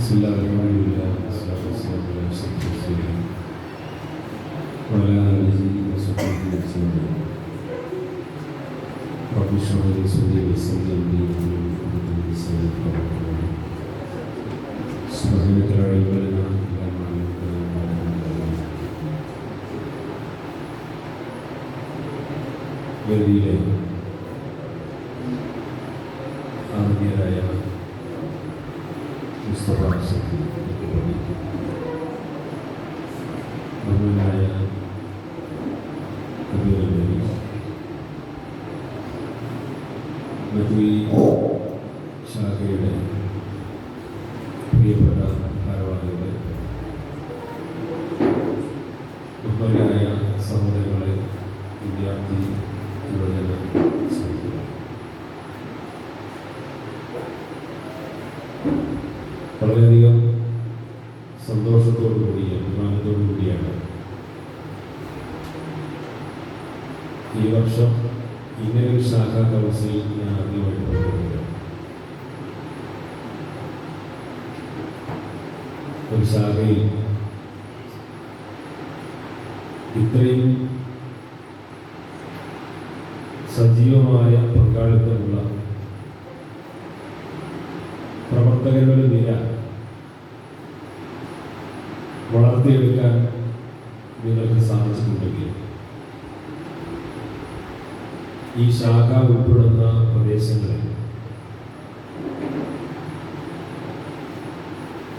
بسم الله الرحمن الرحيم والصلاة والسلام على أشرف المرسلين وعلى آله وصحبه وسلم. رب اشرح لي صدري ويسر لي أمري واحلل عقدة من لساني يفقهوا قولي. سبحانك لا علم لنا إلا ما علمتنا إنك أنت العليم الحكيم. വേദിയിലെ ആത്മീയരായ മുസ്തഫ ബഹുമാനായ മധുയി ശാഖയുടെ പ്രിയപ്പെട്ട ഭാരവാഹികളെ, ബഹുമാനായ സഹോദരങ്ങളെ, വിദ്യാർത്ഥി യുവജന സുഹൃത്തുക്കളെ, വളരെയധികം സന്തോഷത്തോടുകൂടി അഭിമാനത്തോടു കൂടിയാണ് ഈ വർഷം ഇങ്ങനെ ഒരു ശാഖാ കൗൺസിൽ ഞാൻ ആദ്യമായിട്ട് പങ്കെടുക്കുന്നത്. ഒരു ശാഖയിൽ ഇത്രയും സജീവമായ പങ്കാളിത്തമുള്ള പ്രവർത്തകരുടെ നിര വളർത്തിയെടുക്കാൻ നിങ്ങൾക്ക് സാധിച്ചിട്ടുണ്ടെങ്കിൽ ഈ ശാഖ ഉൾപ്പെടുന്ന പ്രദേശങ്ങളിൽ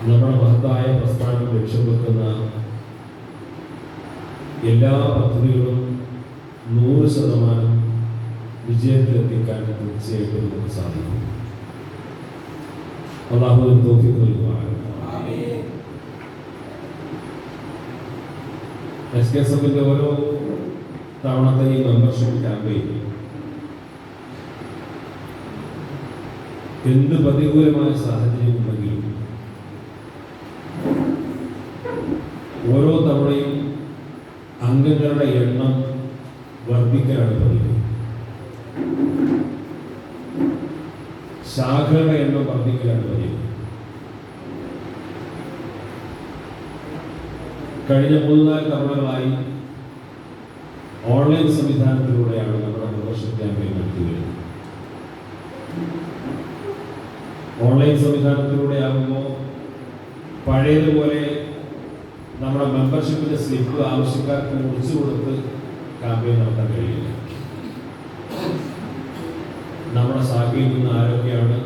നമ്മുടെ മഹത്തായ പ്രസ്ഥാനം ലക്ഷ്യം വെക്കുന്ന എല്ലാ പദ്ധതികളും 100% വിജയത്തിലെത്തിക്കാൻ തീർച്ചയായിട്ടും നമുക്ക് സാധിക്കും. അല്ലാഹുവിന്റെ തൗഫീഖ് നൽകുമാറാകട്ടെ. എസ്കെഎസ്എഫിന്റെ ഓരോ തവണത്തെ ഈ മെമ്പർഷിപ്പ് ക്യാമ്പയിൻ എന്ത് പ്രതികൂലമായ സാഹചര്യം ഉണ്ടെങ്കിലും ഓരോ തവണയും അംഗങ്ങളുടെ എണ്ണം വർദ്ധിക്കലാണ് പതിവ്. ശാഖകളുടെ എണ്ണം വർദ്ധിക്കലാണ് പതിവ്. കഴിഞ്ഞ 3-4 തവണകളായി ഓൺലൈൻ സംവിധാനത്തിലൂടെയാണ് നമ്മുടെ മെമ്പർഷിപ്പ് ക്യാമ്പയിൻ നടത്തി വരുന്നത്. ഓൺലൈൻ സംവിധാനത്തിലൂടെയാകുമ്പോൾ പഴയതുപോലെ നമ്മുടെ മെമ്പർഷിപ്പിന്റെ സ്ലിപ്പ് ആവശ്യക്കാർക്ക് മുറിച്ചു കൊടുത്ത് ക്യാമ്പയിൻ നടത്താൻ കഴിയില്ല. നമ്മുടെ ശാഖയിൽ നിന്ന് ആരൊക്കെയാണ്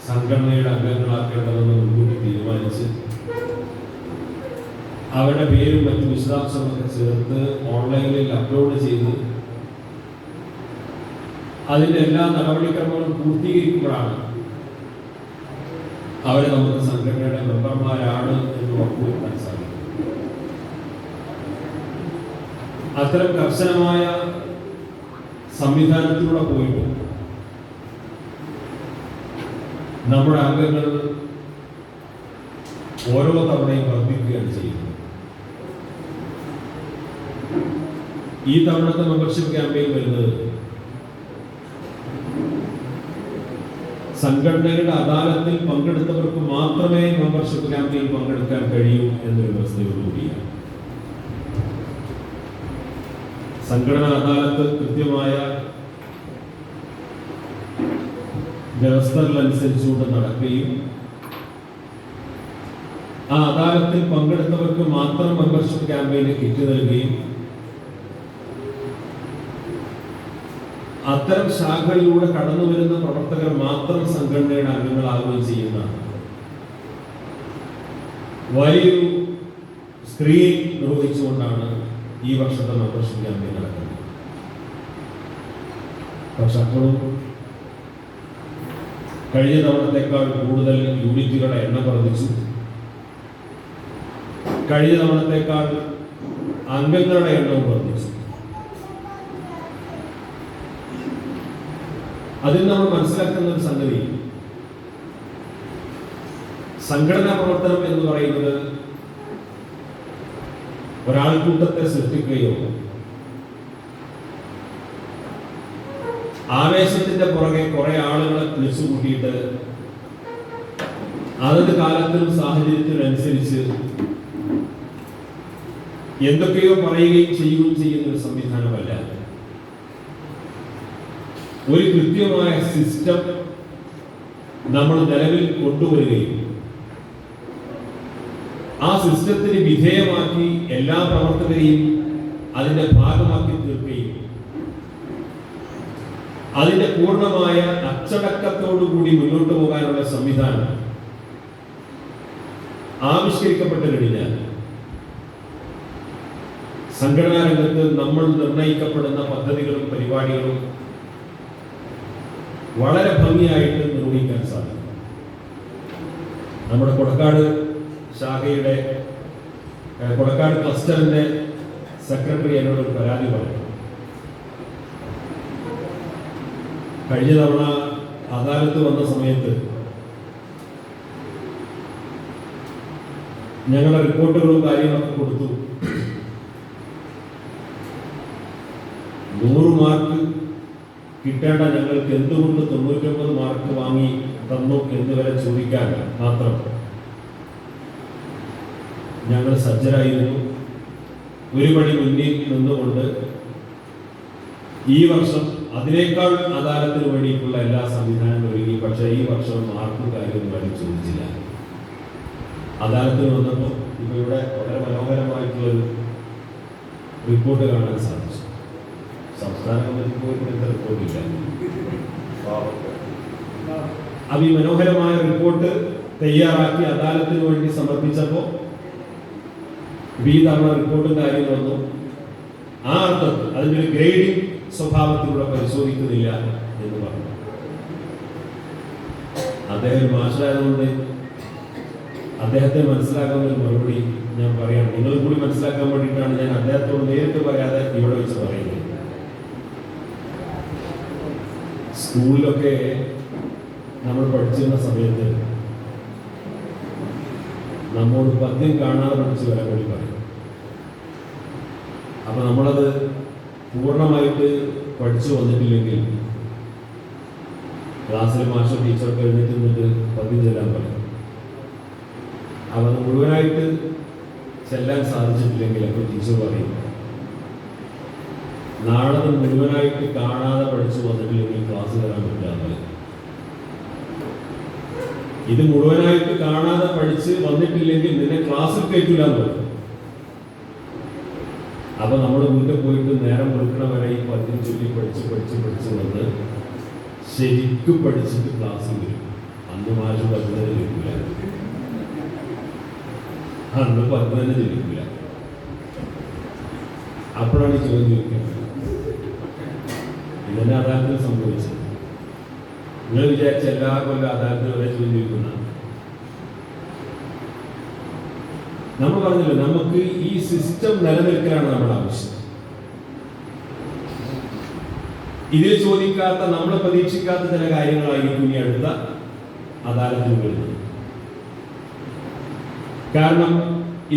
സംഘടനയുടെ അംഗങ്ങളാക്കേണ്ടതെന്ന് മുൻകൂട്ടി തീരുമാനിച്ച് അവരുടെ പേരും മറ്റു വിശദാംശങ്ങളൊക്കെ ചേർത്ത് ഓൺലൈനിൽ അപ്ലോഡ് ചെയ്ത് അതിൻ്റെ എല്ലാ നടപടിക്രമങ്ങളും പൂർത്തീകരിക്കുമ്പോഴാണ് അവരെ നമുക്ക് സംഘടനയുടെ മെമ്പർമാരാണ് എന്ന് ഉറപ്പുവരുത്താൻ സാധിക്കും. അത്തരം കർശനമായ സംവിധാനത്തിലൂടെ പോയിട്ട് നമ്മുടെ അംഗങ്ങൾ ഓരോ തവണയും വർദ്ധിക്കുകയാണ് ചെയ്യുന്നത്. ഈ തവണത്തെ മെമ്പർഷിപ്പ് ക്യാമ്പയിൻ വരുന്നത് സംഘടനയുടെ അദാലത്തിൽ പങ്കെടുത്തവർക്ക് മാത്രമേ മെമ്പർഷിപ്പ് ക്യാമ്പയിൻ പങ്കെടുക്കാൻ കഴിയൂ എന്നൊരു വ്യവസ്ഥയോടുകൂടിയാണ്. സംഘടനാ അദാലത്ത് കൃത്യമായ വ്യവസ്ഥകളനുസരിച്ചുകൊണ്ട് നടക്കുകയും ആ അദാലത്തിൽ പങ്കെടുത്തവർക്ക് മാത്രം മെമ്പർഷിപ്പ് ക്യാമ്പയിന് കിറ്റ് നൽകുകയും അത്തരം ശാഖകളിലൂടെ കടന്നു വരുന്ന പ്രവർത്തകർ മാത്രം സംഘടനയുടെ അംഗങ്ങളാവുകയും ചെയ്യുന്ന വലിയൊരു സ്ക്രീൻ നിർവഹിച്ചുകൊണ്ടാണ് ഈ വർഷത്തെ മെമ്പർഷിപ്പ് ക്യാമ്പയിൻ നടക്കുന്നത്. പക്ഷെ അപ്പോഴും കഴിഞ്ഞ തവണത്തേക്കാൾ കൂടുതൽ യൂണിറ്റുകളുടെ എണ്ണം വർദ്ധിച്ചു. കഴിഞ്ഞ തവണത്തേക്കാൾ അംഗങ്ങളുടെ എണ്ണവും വർദ്ധിച്ചു. അതിൽ നമ്മൾ മനസ്സിലാക്കുന്ന ഒരു സംഗതി, സംഘടനാ പ്രവർത്തനം എന്ന് പറയുന്നത് ഒരാൾക്കൂട്ടത്തെ സൃഷ്ടിക്കുകയോ ആവേശത്തിന്റെ പുറകെ കുറെ ആളുകളെ വിളിച്ചു കൂട്ടിയിട്ട് അതത് കാലത്തിനും സാഹചര്യത്തിനനുസരിച്ച് എന്തൊക്കെയോ പറയുകയും ചെയ്യുകയും ചെയ്യുന്ന ഒരു സംവിധാനമല്ല. ഒരു കൃത്യമായ സിസ്റ്റം നമ്മൾ നിലവിൽ കൊണ്ടുവരികയും ആ സിസ്റ്റത്തിന് വിധേയമാക്കി എല്ലാ പ്രവർത്തകരെയും അതിന്റെ ഭാഗമാക്കി തീർക്കുകയും അതിന്റെ പൂർണ്ണമായ അച്ചടക്കത്തോടുകൂടി മുന്നോട്ട് പോകാനുള്ള സംവിധാനം ആവിഷ്കരിക്കപ്പെട്ട് കഴിഞ്ഞാൽ സംഘടനാ രംഗത്ത് നമ്മൾ നിർണയിക്കപ്പെടുന്ന പദ്ധതികളും പരിപാടികളും വളരെ ഭംഗിയായിട്ട് നിർവഹിക്കാൻ സാധിക്കും. നമ്മുടെ കൊടക്കാട് ശാഖയുടെ കൊടക്കാട് ക്ലസ്റ്ററിന്റെ സെക്രട്ടറി എന്നോട് ഒരു പരാതി പറഞ്ഞു. കഴിഞ്ഞ തവണ അദാലത്ത് വന്ന സമയത്ത് ഞങ്ങളുടെ റിപ്പോർട്ടുകളും കാര്യങ്ങളൊക്കെ കൊടുത്തു. 100 മാർക്ക് കിട്ടേണ്ട ഞങ്ങൾക്ക് എന്തുകൊണ്ട് 99 മാർക്ക് വാങ്ങി തന്നു എന്ന് വരെ ചോദിക്കാൻ മാത്രം ഞങ്ങൾ സജ്ജരായിരുന്നു. ഒരു പടി മുന്നിൽ നിന്നുകൊണ്ട് ഈ വർഷം അതിനേക്കാൾ അദാലത്തിന് വേണ്ടിയിട്ടുള്ള എല്ലാ സംവിധാനങ്ങളും ഒരുങ്ങി. പക്ഷേ ഈ വർഷം മാർക്കും കാര്യമൊന്നും വേണ്ടി ചോദിച്ചില്ല. അദാലത്തിന് വന്നപ്പോൾ ഇപ്പൊ ഇവിടെ വളരെ മനോഹരമായിട്ടുള്ളൊരു റിപ്പോർട്ട് കാണാൻ സാധിച്ചു. സംസ്ഥാന കമ്മിറ്റി പോയിട്ട് റിപ്പോർട്ടില്ല. അത് ഈ മനോഹരമായ റിപ്പോർട്ട് തയ്യാറാക്കി അദാലത്തിന് വേണ്ടി സമർപ്പിച്ചപ്പോൾ ഈ തവണ റിപ്പോർട്ടും കാര്യങ്ങളൊന്നും ആ അർത്ഥത്തിൽ അതിൻ്റെ ഒരു ഗ്രേഡിംഗ് സ്വഭാവത്തിലൂടെ പരിശോധിക്കുന്നില്ല എന്ന് പറഞ്ഞു. അദ്ദേഹം മാഷായതുകൊണ്ട് അദ്ദേഹത്തെ മനസ്സിലാക്കുന്ന ഒരു മറുപടി ഞാൻ പറയാം. നിങ്ങൾ കൂടി മനസ്സിലാക്കാൻ വേണ്ടിയിട്ടാണ് ഞാൻ അദ്ദേഹത്തോട് നേരിട്ട് പറയാതെ ഇവിടെ വെച്ച് പറയുന്നത്. സ്കൂളിലൊക്കെ നമ്മൾ പഠിച്ചിരുന്ന സമയത്ത് നമ്മോട് പദ്യം കാണാതെ പഠിച്ച് വരാൻ വേണ്ടി പറയും. അപ്പൊ നമ്മളത് പൂർണ്ണമായിട്ട് പഠിച്ചു വന്നിട്ടില്ലെങ്കിൽ ക്ലാസ്സിലെ മാസ്റ്റർ ടീച്ചർക്ക് എഴുന്നേറ്റ് നിന്നിട്ട് പദ്യം ചെല്ലാൻ പറയും. അപ്പൊ അത് മുഴുവനായിട്ട് ചെല്ലാൻ സാധിച്ചിട്ടില്ലെങ്കിൽ അപ്പോൾ ടീച്ചർ പറയും, നാളെ മുഴുവനായിട്ട് കാണാതെ പഠിച്ചു വന്നിട്ടില്ലെങ്കിൽ ക്ലാസ് തരാൻ പറ്റില്ല. ഇത് മുഴുവനായിട്ട് കാണാതെ പഠിച്ച് വന്നിട്ടില്ലെങ്കിൽ നിന്നെ ക്ലാസ്സിൽ കയറ്റില്ല എന്ന് പറയും. അപ്പൊ നമ്മൾ വീട്ടിൽ പോയിട്ട് നേരം വെളുക്കണ വരെ ഈ പദ്യം ചൊല്ലി പഠിച്ച് വന്ന് ശരിക്കും പഠിച്ചിട്ട് ക്ലാസ്സിൽ വരും. അന്ന് മാഷ് പദ്യം തന്നെ ജയിക്കില്ല, അന്ന് പദ്യം തന്നെ ജയിക്കില്ല. അപ്പോഴാണ് ഈ ചോദ്യം ചോദിക്കുന്നത്. ഇതെന്നെ അദാലത്തിൽ സംഭവിച്ചത്. നിങ്ങൾ വിചാരിച്ച എല്ലാ കൊല്ലം അദാലത്തിൽ വരെ ചോദ്യം ചോദിക്കുന്ന നമ്മൾ പറഞ്ഞില്ല, നമുക്ക് ഈ സിസ്റ്റം നിലനിൽക്കലാണ് നമ്മുടെ ആവശ്യം. ഇതിൽ ചോദിക്കാത്ത, നമ്മൾ പ്രതീക്ഷിക്കാത്ത ചില കാര്യങ്ങളായിരിക്കും ഇനി അടുത്ത അദാലത്തിൽ വരുന്നത്. കാരണം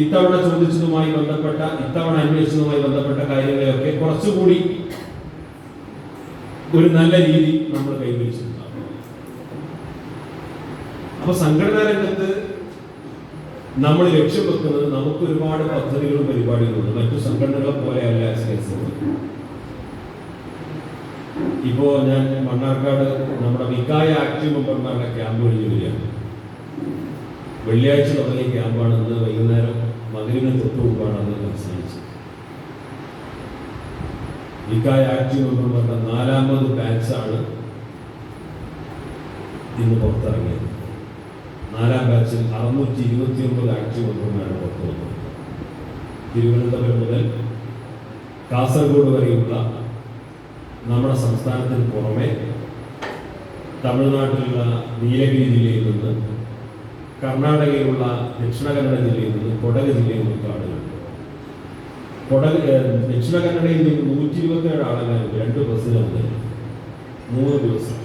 ഇത്തവണ ചോദിച്ചതുമായി ബന്ധപ്പെട്ട, ഇത്തവണ അന്വേഷിച്ചതുമായി ബന്ധപ്പെട്ട കാര്യങ്ങളെയൊക്കെ കുറച്ചുകൂടി ഒരു നല്ല രീതി നമ്മൾ കൈവരിച്ചിട്ടുണ്ടാകും. അപ്പൊ സംഘടനാ രംഗത്ത് നമ്മൾ ലക്ഷ്യം വെക്കുന്നത്, നമുക്ക് ഒരുപാട് പദ്ധതികളും പരിപാടികളുണ്ട്. മറ്റു സംഘടനകളെ പോലെയല്ല എസ്. ഇപ്പോ ഞാൻ മണ്ണാർക്കാട് നമ്മുടെ വിക്കായ ആക്റ്റീവ് മെമ്പർമാരുടെ ക്യാമ്പ് കഴിഞ്ഞ് വരികയാണ്. വെള്ളിയാഴ്ച തുടങ്ങിയ ക്യാമ്പാണ്. ഇന്ന് വൈകുന്നേരം മകരിന് തൊട്ട് മുമ്പാണ് അത് അവസാനിച്ചത്. വിക്കായ ആക്റ്റീവ് മെമ്പർമാരുടെ 4ാമത് ബാച്ചാണ് ഇന്ന് പുറത്തിറങ്ങിയത്. 4ാം ബാച്ചിൽ 629 ആക്റ്റീവ് മെമ്പർമാരാണ് പുറത്തു വന്നത്. തിരുവനന്തപുരം മുതൽ കാസർഗോഡ് വരെയുള്ള നമ്മുടെ സംസ്ഥാനത്തിന് പുറമെ തമിഴ്നാട്ടിലുള്ള നീലഗിരി ജില്ലയിൽ നിന്ന്, കർണാടകയിലുള്ള ദക്ഷിണ കന്നഡ ജില്ലയിൽ നിന്ന്, കൊടക് ജില്ലയിൽ നിന്നൊക്കെ ആളുകൾ. ദക്ഷിണ കന്നഡയിൽ നിന്ന് 127 ആളുകളുണ്ട്. 2 ബസ്സിൽ വന്നത് 3 ദിവസം.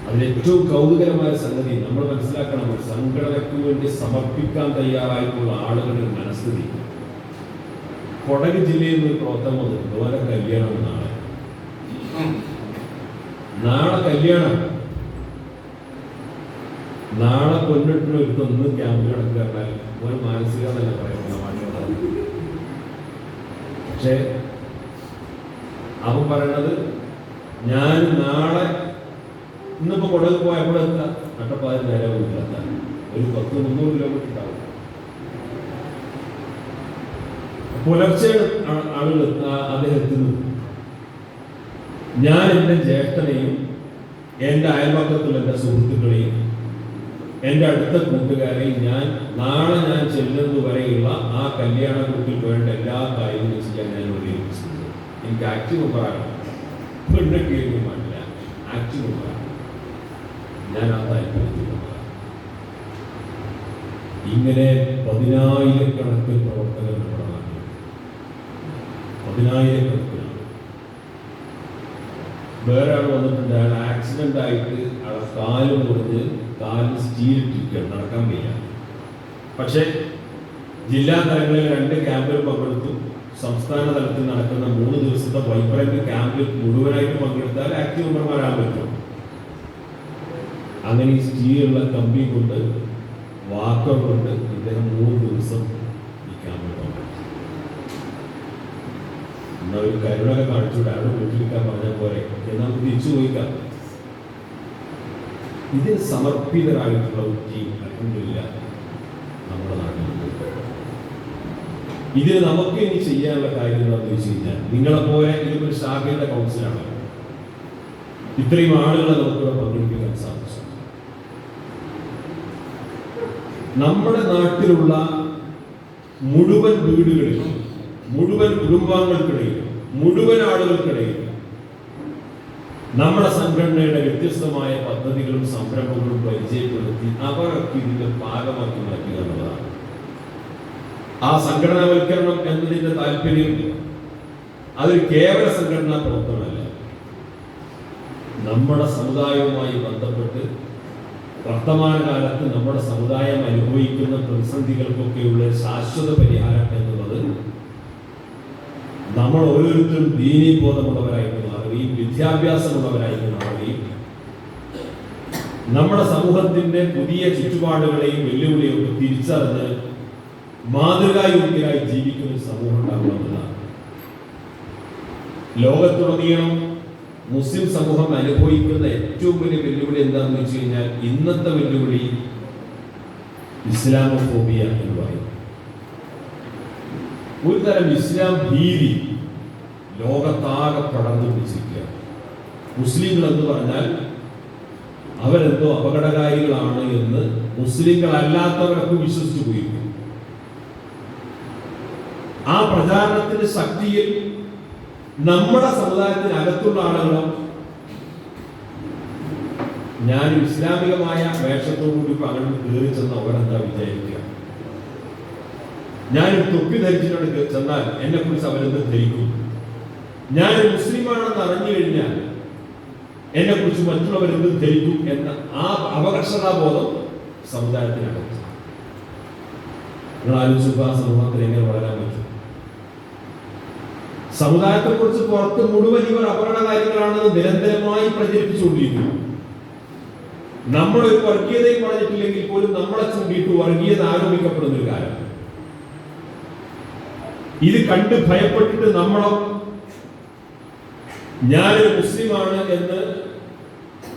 അതിലേറ്റവും കൗതുകരമായ സംഗതി നമ്മൾ മനസ്സിലാക്കണം, സംഘടനയ്ക്ക് വേണ്ടി സമർപ്പിക്കാൻ തയ്യാറായിട്ടുള്ള ആളുകളുടെ മനസ്ഥിതി. കൊടക് ജില്ലയിൽ നിന്ന് പ്രവർത്തനം വന്നു. അതുപോലെ കല്യാണം നാളെ കല്യാണം. നാളെ കൊന്നിട്ടിന് ഒരുത്തൊന്നും ക്യാമ്പിൽ കിടക്കാൻ ഒരു മാനസിക തന്നെ പറയുന്നത്. പക്ഷെ അവൻ പറയണത് ഞാൻ നാളെ ഇന്നിപ്പോ കൊടക് പോയപ്പോൾ എത്താം നട്ടപ്പാതി നേരെ വീട്ടിലെത്താൻ ഒരു 100-300 കിലോമീറ്റർ ഉണ്ടാവും. പുലർച്ചെ ആളുകൾ അദ്ദേഹം എത്തുന്നത്. ഞാൻ എൻ്റെ ജ്യേഷ്ഠനെയും എൻ്റെ അയൽപക്കത്തുള്ള എൻ്റെ സുഹൃത്തുക്കളെയും എൻ്റെ അടുത്ത കൂട്ടുകാരെയും നാളെ ഞാൻ ചെല്ലുന്നത് വരെയുള്ള ആ കല്യാണ ഗ്രൂപ്പിൽ വേണ്ട എല്ലാ കാര്യങ്ങളും ചെയ്യാൻ ഞാൻ ഉപയോഗിച്ചിട്ടുണ്ട്. എനിക്ക് ആക്റ്റീവ് പറയാം, പെണ്ണൊക്കെയൊന്നും പാടില്ല, ആക്റ്റീവ് പറയാം. ഞാൻ ആ താല്പര്യത്തിൽ ഇങ്ങനെ 10,000-കണക്കിന് പ്രവർത്തകർ നമ്മുടെ നാട്ടിൽ, 10,000-കണക്കിനാണ്. വേറെ ആൾ വന്നിട്ടുണ്ട്, അയാൾ ആക്സിഡന്റ് ആയിട്ട് അയാളെ കാല് മുറിഞ്ഞ് കാലിൽ സ്റ്റീലിട്ടിരിക്കുകയാണ്, നടക്കാൻ വയ്യ. പക്ഷെ ജില്ലാ തലങ്ങളിൽ 2 ക്യാമ്പിൽ പങ്കെടുത്തു. സംസ്ഥാന തലത്തിൽ നടക്കുന്ന 3 ദിവസത്തെ വൈബ്രന്റ് ക്യാമ്പിൽ മുഴുവനായിട്ട് പങ്കെടുത്താൽ ആക്റ്റീവ് മെമ്പർമാരാൻ പറ്റും. അങ്ങനെ ഈ സ്റ്റീലുള്ള കമ്പി കൊണ്ട് വാക്കർ കൊണ്ട് ഇദ്ദേഹം 3 ദിവസം ഈ ക്യാമ്പിൽ പങ്കെടുത്തു. എന്നാൽ ഒരു കരുണൊക്കെ കാണിച്ചുകൂടെ, അവിടെ വീട്ടിലിരിക്കാൻ പറഞ്ഞ പോലെ എന്നാൽ തിരിച്ചു പോയിക്കാം. ഇതിന് സമർപ്പിതരായിട്ടുള്ള ഒരു ടീം അൽഹംദുലില്ലാ നമ്മുടെ നാട്ടിലുണ്ട്. ഇതിന് നമുക്ക് ഇനി ചെയ്യാനുള്ള കാര്യം എന്താണെന്ന് വെച്ച് കഴിഞ്ഞാൽ, നിങ്ങളെപ്പോലെ ഇതൊരു ശാഖയുടെ കൗൺസിലാണ്. ഇത്രയും ആളുകളെ നമുക്ക് പങ്കെടുപ്പിക്കാൻ സാധിച്ചു. നമ്മുടെ നാട്ടിലുള്ള മുഴുവൻ വീടുകളിലും, മുഴുവൻ കുടുംബാംഗങ്ങൾക്കിടയിൽ, മുഴുവൻ ആളുകൾക്കിടയിൽ നമ്മുടെ സംഘടനയുടെ വ്യത്യസ്തമായ പദ്ധതികളും സംരംഭങ്ങളും പരിചയപ്പെടുത്തി അവരൊക്കെ ഇതിന്റെ ഭാഗമാക്കി മാറ്റുക എന്നുള്ളതാണ്. ആ സംഘടനാവൽക്കരണം എന്നതിന്റെ താല്പര്യം അതൊരു കേവല സംഘടനാ പ്രവർത്തനമല്ല. നമ്മുടെ സമുദായവുമായി ബന്ധപ്പെട്ട് വർത്തമാനകാലത്ത് നമ്മുടെ സമുദായം അനുഭവിക്കുന്ന പ്രതിസന്ധികൾക്കൊക്കെയുള്ള ശാശ്വത പരിഹാരം എന്നുള്ളത് നമ്മൾ ഓരോരുത്തരും ദീനീബോധമുള്ളവരായിട്ട് മാറുകയും വിദ്യാഭ്യാസമുള്ളവരായിട്ട് മാറുകയും നമ്മുടെ സമൂഹത്തിന്റെ പുതിയ ചുറ്റുപാടുകളെയും വെല്ലുവിളിയൊക്കെ തിരിച്ചറിഞ്ഞ് മാതൃകായോഗ്യരായി ജീവിക്കുന്ന ഒരു സമൂഹം ഉണ്ടാകുന്നതാണ്. ലോകത്തുടനീളം മുസ്ലിം സമൂഹം അനുഭവിക്കുന്ന ഏറ്റവും വലിയ വെല്ലുവിളി എന്താണെന്ന് വെച്ച് കഴിഞ്ഞാൽ, ഇന്നത്തെ വെല്ലുവിളി ഇസ്ലാമോഫോബിയ എന്ന് പറയും. ഒരു തരം ഇസ്ലാം ഭീതി ലോകത്താകെ പടർന്നു പിടിച്ചിരിക്കുക. മുസ്ലിങ്ങൾ എന്ന് പറഞ്ഞാൽ അവരെന്തോ അപകടകാരികളാണ് എന്ന് മുസ്ലിങ്ങളല്ലാത്തവരൊക്കെ വിശ്വസിച്ചു പോയിരിക്കും. ആ പ്രചാരണത്തിന്റെ ശക്തിയിൽ നമ്മുടെ സമുദായത്തിനകത്തുള്ള ആളുകളും ഞാൻ ഇസ്ലാമികമായ വേഷത്തോടുകൂടി പകർന്ന് കയറി ചെന്ന അവരെന്താ വിചാരിക്കുക, ഞാൻ തൊപ്പി ധരിച്ചിട്ടുണ്ട് ചെന്നാൽ എന്നെ കുറിച്ച് അവരെന്ത് ധരിക്കും, ഞാൻ മുസ്ലിമാണെന്ന് അറിഞ്ഞു കഴിഞ്ഞാൽ എന്നെ കുറിച്ച് മറ്റുള്ളവരെന്ത് ധരിക്കും എന്ന ആ അപകർഷതാബോധം സമുദായത്തിനകത്ത്. നിങ്ങൾ ആലോചിച്ചു ആ സമൂഹത്തിൽ എങ്ങനെ വളരാൻ പറ്റും? സമുദായത്തെ കുറിച്ച് പുറത്ത് മുഴുവൻ ഇവർ അപകടകാരികളാണെന്ന് നിരന്തരമായി പ്രചരിപ്പിച്ചുകൊണ്ടിരിക്കുന്നു. നമ്മളൊരു വർഗീയതയും പറഞ്ഞിട്ടില്ലെങ്കിൽ പോലും നമ്മളെ ചൂണ്ടിയിട്ട് വർഗീയത ആരോപിക്കപ്പെടുന്ന ഒരു കാലം. ഇത് കണ്ട് ഭയപ്പെട്ടിട്ട് നമ്മളോ ഞാനൊരു മുസ്ലിമാണ് എന്ന്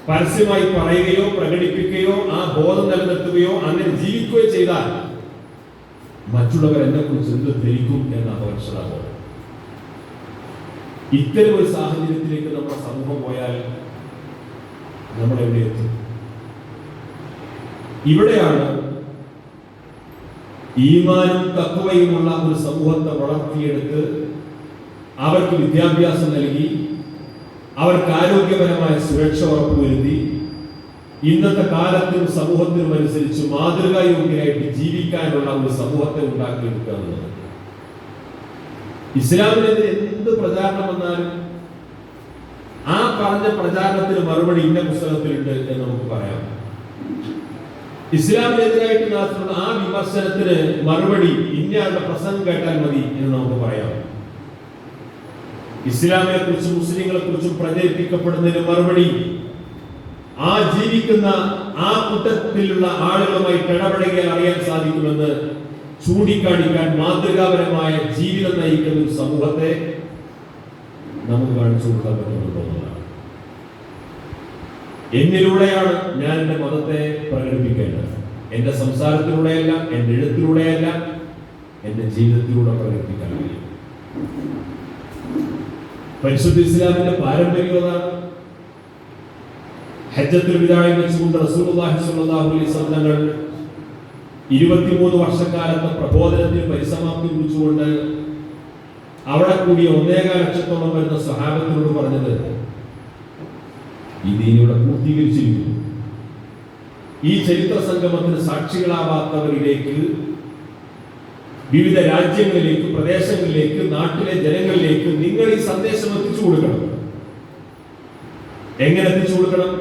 പരസ്യമായി പറയുകയോ പ്രകടിപ്പിക്കുകയോ ആ ബോധം നിലനിർത്തുകയോ അങ്ങനെ ജീവിക്കുകയോ ചെയ്താൽ മറ്റുള്ളവർ എന്നെ കുറിച്ച് എന്ത് ധരിക്കും എന്ന അപകർഷതാബോധം. ഇത്തരം ഒരു സാഹചര്യത്തിലേക്ക് നമ്മുടെ സമൂഹം പോയാൽ നമ്മൾ എവിടെ എത്തും? ഇവിടെയാണ് ഈമാനും തഖ്വയുമുള്ള ഒരു സമൂഹത്തെ വളർത്തിയെടുത്ത് അവർക്ക് വിദ്യാഭ്യാസം നൽകി അവർക്ക് ആരോഗ്യപരമായ സുരക്ഷ ഉറപ്പുവരുത്തി ഇന്നത്തെ കാലത്തിനും സമൂഹത്തിനും അനുസരിച്ച് മാതൃകായോഗ്യരായിട്ട് ജീവിക്കാനുള്ള ഒരു സമൂഹത്തെ ഉണ്ടാക്കിയെടുക്കുക എന്നുള്ളത്. ഇസ്ലാമിനെതിരെ എന്ത് പ്രചാരണം വന്നാലും ആ പറഞ്ഞ പ്രചാരണത്തിന് മറുപടി ഇന്ന പുസ്തകത്തിലുണ്ട് എന്ന് നമുക്ക് പറയാം. ഇസ്ലാമിനെതിരായിട്ട് നടത്തുന്ന ആ വിമർശനത്തിന് മറുപടി ഇന്നയാളുടെ പ്രസംഗം കേട്ടാൽ മതി എന്ന് നമുക്ക് പറയാം. ഇസ്ലാമിനെ കുറിച്ചും മുസ്ലിങ്ങളെ കുറിച്ചും പ്രചരിപ്പിക്കപ്പെടുന്നതിന് മറുപടി ആ ജീവിക്കുന്ന ആ കൂട്ടത്തിലുള്ള ആളുകളുമായിട്ട് ഇടപെടുകയാൽ അറിയാൻ സാധിക്കുമെന്ന് ചൂണ്ടിക്കാണിക്കാൻ മാതൃകാപരമായ ജീവിതം നയിക്കുന്ന ഒരു സമൂഹത്തെ നമുക്ക് കാണിച്ചു കൊടുക്കാൻ പറ്റുമെന്നുള്ളതാണ്. എന്നിലൂടെയാണ് ഞാൻ എൻ്റെ മതത്തെ പ്രകടിപ്പിക്കേണ്ടത്. എൻ്റെ സംസാരത്തിലൂടെയല്ല, എൻ്റെ എഴുത്തിലൂടെയല്ല, എൻ്റെ ജീവിതത്തിലൂടെ പ്രകടിപ്പിക്കാൻ കഴിയും. പരിശുദ്ധ ഇസ്ലാമിന്റെ പാരമ്പര്യം അതാണ്. ഹജ്ജത്തുൽ വിദാഇൽ വെച്ചുകൊണ്ട് റസൂലുള്ളാഹി സ്വല്ലല്ലാഹു അലൈഹി വസല്ലം 23 വർഷക്കാലത്തെ പ്രബോധനത്തിന് പരിസമാപ്തി കുറിച്ചുകൊണ്ട് അവിടെ കൂടിയ 1.5 ലക്ഷത്തോളം വരുന്ന സ്വഹാബത്തിനോട് പറഞ്ഞത്, ഈ ദീനിവിടെ പൂർത്തീകരിച്ചിരിക്കുന്നു. ഈ ചരിത്ര സംഗമത്തിന് സാക്ഷികളാവാത്തവരിലേക്ക്, വിവിധ രാജ്യങ്ങളിലേക്ക്, പ്രദേശങ്ങളിലേക്ക്, നാട്ടിലെ ജനങ്ങളിലേക്ക് നിങ്ങൾ ഈ സന്ദേശം എത്തിച്ചു കൊടുക്കണം. എങ്ങനെ എത്തിച്ചു കൊടുക്കണം?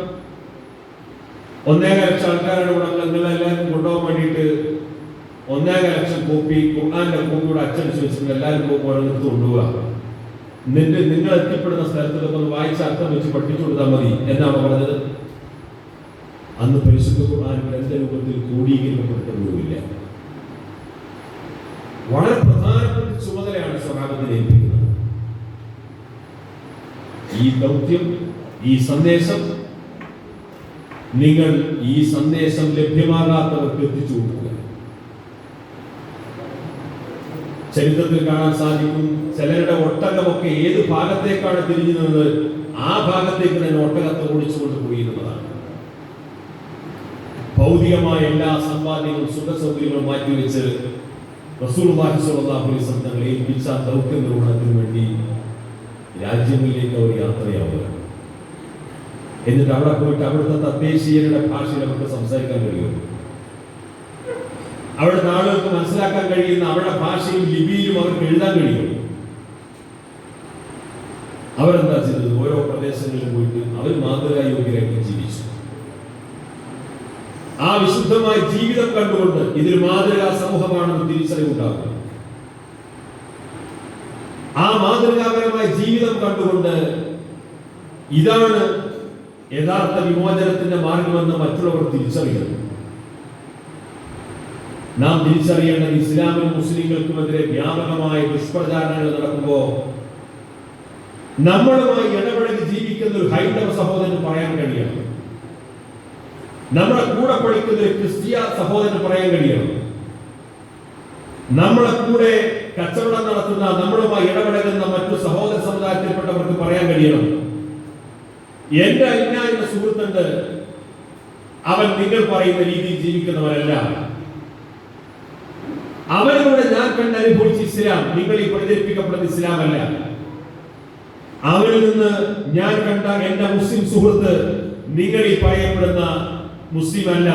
1.5 ലക്ഷം ആൾക്കാരാണ് ഇവിടെ. നിങ്ങളെല്ലാവരും കൊണ്ടുപോകാൻ വേണ്ടിയിട്ട് 1.5 ലക്ഷം കോപ്പി ഖുർആന്റെ കോപ്പിയുടെ അച്ചടിച്ച് വെച്ചിട്ട് എല്ലാവരും ഓരോന്നിടത്ത് കൊണ്ടുപോവുക. എന്നിട്ട് നിങ്ങൾ എത്തിപ്പെടുന്ന സ്ഥലത്തൊക്കെ ഒന്ന് വായിച്ച അർത്ഥം വെച്ച് പഠിപ്പിച്ചു കൊടുത്താൽ മതി എന്നാണ് പറഞ്ഞത്. അന്ന് പരിശുദ്ധ ഖുർആൻ ഗ്രന്ഥരൂപത്തിൽ ക്രോഡീകരിക്കപ്പെടുന്നില്ല. വളരെ പ്രധാനപ്പെട്ട ചുമതലയാണ് സ്വഹാബത്തിനെ ഏൽപ്പിക്കുന്നത്. ഈ ദൗത്യം, ഈ സന്ദേശം നിങ്ങൾ ഈ സന്ദേശം ലഭ്യമാകാത്തവർക്ക് എത്തിച്ചു കൊടുക്കുക. ചരിത്രത്തിൽ കാണാൻ സാധിക്കും, ചിലരുടെ ഒട്ടകമൊക്കെ ഏത് ഭാഗത്തേക്കാണ് തിരിഞ്ഞു നിന്നത് ആ ഭാഗത്തേക്ക് തന്നെ ഒട്ടകത്തെ ഓടിച്ചുകൊണ്ട് പോയി എന്നതാണ്. ഭൗതികമായ എല്ലാ സമ്പാദ്യങ്ങളും സുഖ സൗകര്യങ്ങളും മാറ്റിവെച്ച് റസൂലുള്ളാഹി സ്വല്ലല്ലാഹു അലൈഹി വസല്ലം തങ്ങളെ ഏൽപ്പിച്ച ദൗത്യ നിർവഹണത്തിന് വേണ്ടി രാജ്യങ്ങളിലേക്ക് അവർ യാത്രയാവുക. എന്നിട്ട് അവിടെ പോയിട്ട് അവിടുത്തെ തദ്ദേശീയരുടെ ഭാഷയിൽ അവർക്ക് സംസാരിക്കാൻ കഴിയും. അവിടുത്തെ ആളുകൾക്ക് മനസ്സിലാക്കാൻ കഴിയുന്ന അവരുടെ ഭാഷയും ലിപിയിലും അവർക്ക് എഴുതാൻ കഴിയും. അവരെന്താ ചെയ്തത്? ഓരോ പ്രദേശങ്ങളിലും പോയിട്ട് അവർ മാതൃകായോഗ്യരായിട്ട് ജീവിച്ചു. ആ വിശുദ്ധമായ ജീവിതം കണ്ടുകൊണ്ട് ഇതിൽ മാതൃകാ സമൂഹമാണെന്ന് തിരിച്ചറിവുണ്ടാകും. ആ മാതൃകാപരമായ ജീവിതം കണ്ടുകൊണ്ട് ഇതാണ് യഥാർത്ഥ വിമോചനത്തിന്റെ മാർഗമെന്ന് മറ്റുള്ളവർ തിരിച്ചറിയുന്നു. നാം തിരിച്ചറിയേണ്ടത് ഇസ്ലാമിനും മുസ്ലിങ്ങൾക്കുമെതിരെ വ്യാപകമായ ദുഷ്പ്രചാരണങ്ങൾ നടക്കുമ്പോൾ നമ്മളുമായി ഇടപഴകി ജീവിക്കുന്ന ഒരു ഹൈന്ദവ സഹോദരന് പറയാൻ കഴിയണം, നമ്മളെ കൂടെ പഠിക്കുന്ന ഒരു ക്രിസ്തീയ സഹോദരന് പറയാൻ കഴിയണം, നമ്മളെ കൂടെ കച്ചവടം നടത്തുന്ന നമ്മളുമായി ഇടപെടുന്ന മറ്റു സഹോദര സമുദായത്തിൽപ്പെട്ടവർക്ക് പറയാൻ കഴിയണം, എന്റെ അന്യായ സുഹൃത്തുണ്ട്, അവൻ നിങ്ങൾ പറയുന്ന രീതിയിൽ ജീവിക്കുന്നവരല്ല, അവരിലൂടെ ഞാൻ കണ്ട് അനുഭവിച്ച ഇസ്ലാം നിങ്ങൾ ഈ പ്രചരിപ്പിക്കപ്പെടുന്ന ഇസ്ലാമല്ല, അവരിൽ നിന്ന് ഞാൻ കണ്ട എന്റെ മുസ്ലിം സുഹൃത്ത് നിങ്ങൾ ഈ പറയപ്പെടുന്ന മുസ്ലിം അല്ല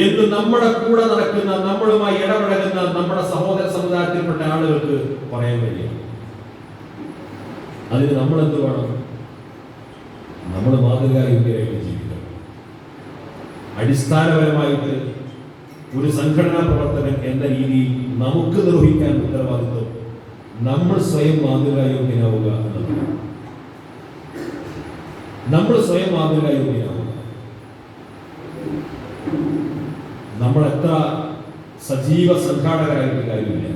എന്ന് നമ്മുടെ കൂടെ നടക്കുന്ന, നമ്മളുമായി ഇടപെടുന്ന നമ്മുടെ സഹോദര സമുദായത്തിൽപ്പെട്ട ആളുകൾക്ക് പറയാൻ കഴിയും. അതിന് നമ്മൾ എന്ത് വേണം? നമ്മൾ മാതൃകായോഗ്യരായിട്ട് ജീവിക്കണം. അടിസ്ഥാനപരമായിട്ട് ഒരു സംഘടനാ പ്രവർത്തകൻ എന്ന രീതിയിൽ നമുക്ക് നിർവഹിക്കാൻ ഉത്തരവാദിത്വം നമ്മൾ സ്വയം മാതൃകായോഗ്യനാവുക എന്നതാണ്. നമ്മൾ സ്വയം മാതൃകായോഗ്യനാവുക. നമ്മൾ എത്ര സജീവ സംഘാടകരായിട്ട് കാര്യമില്ല,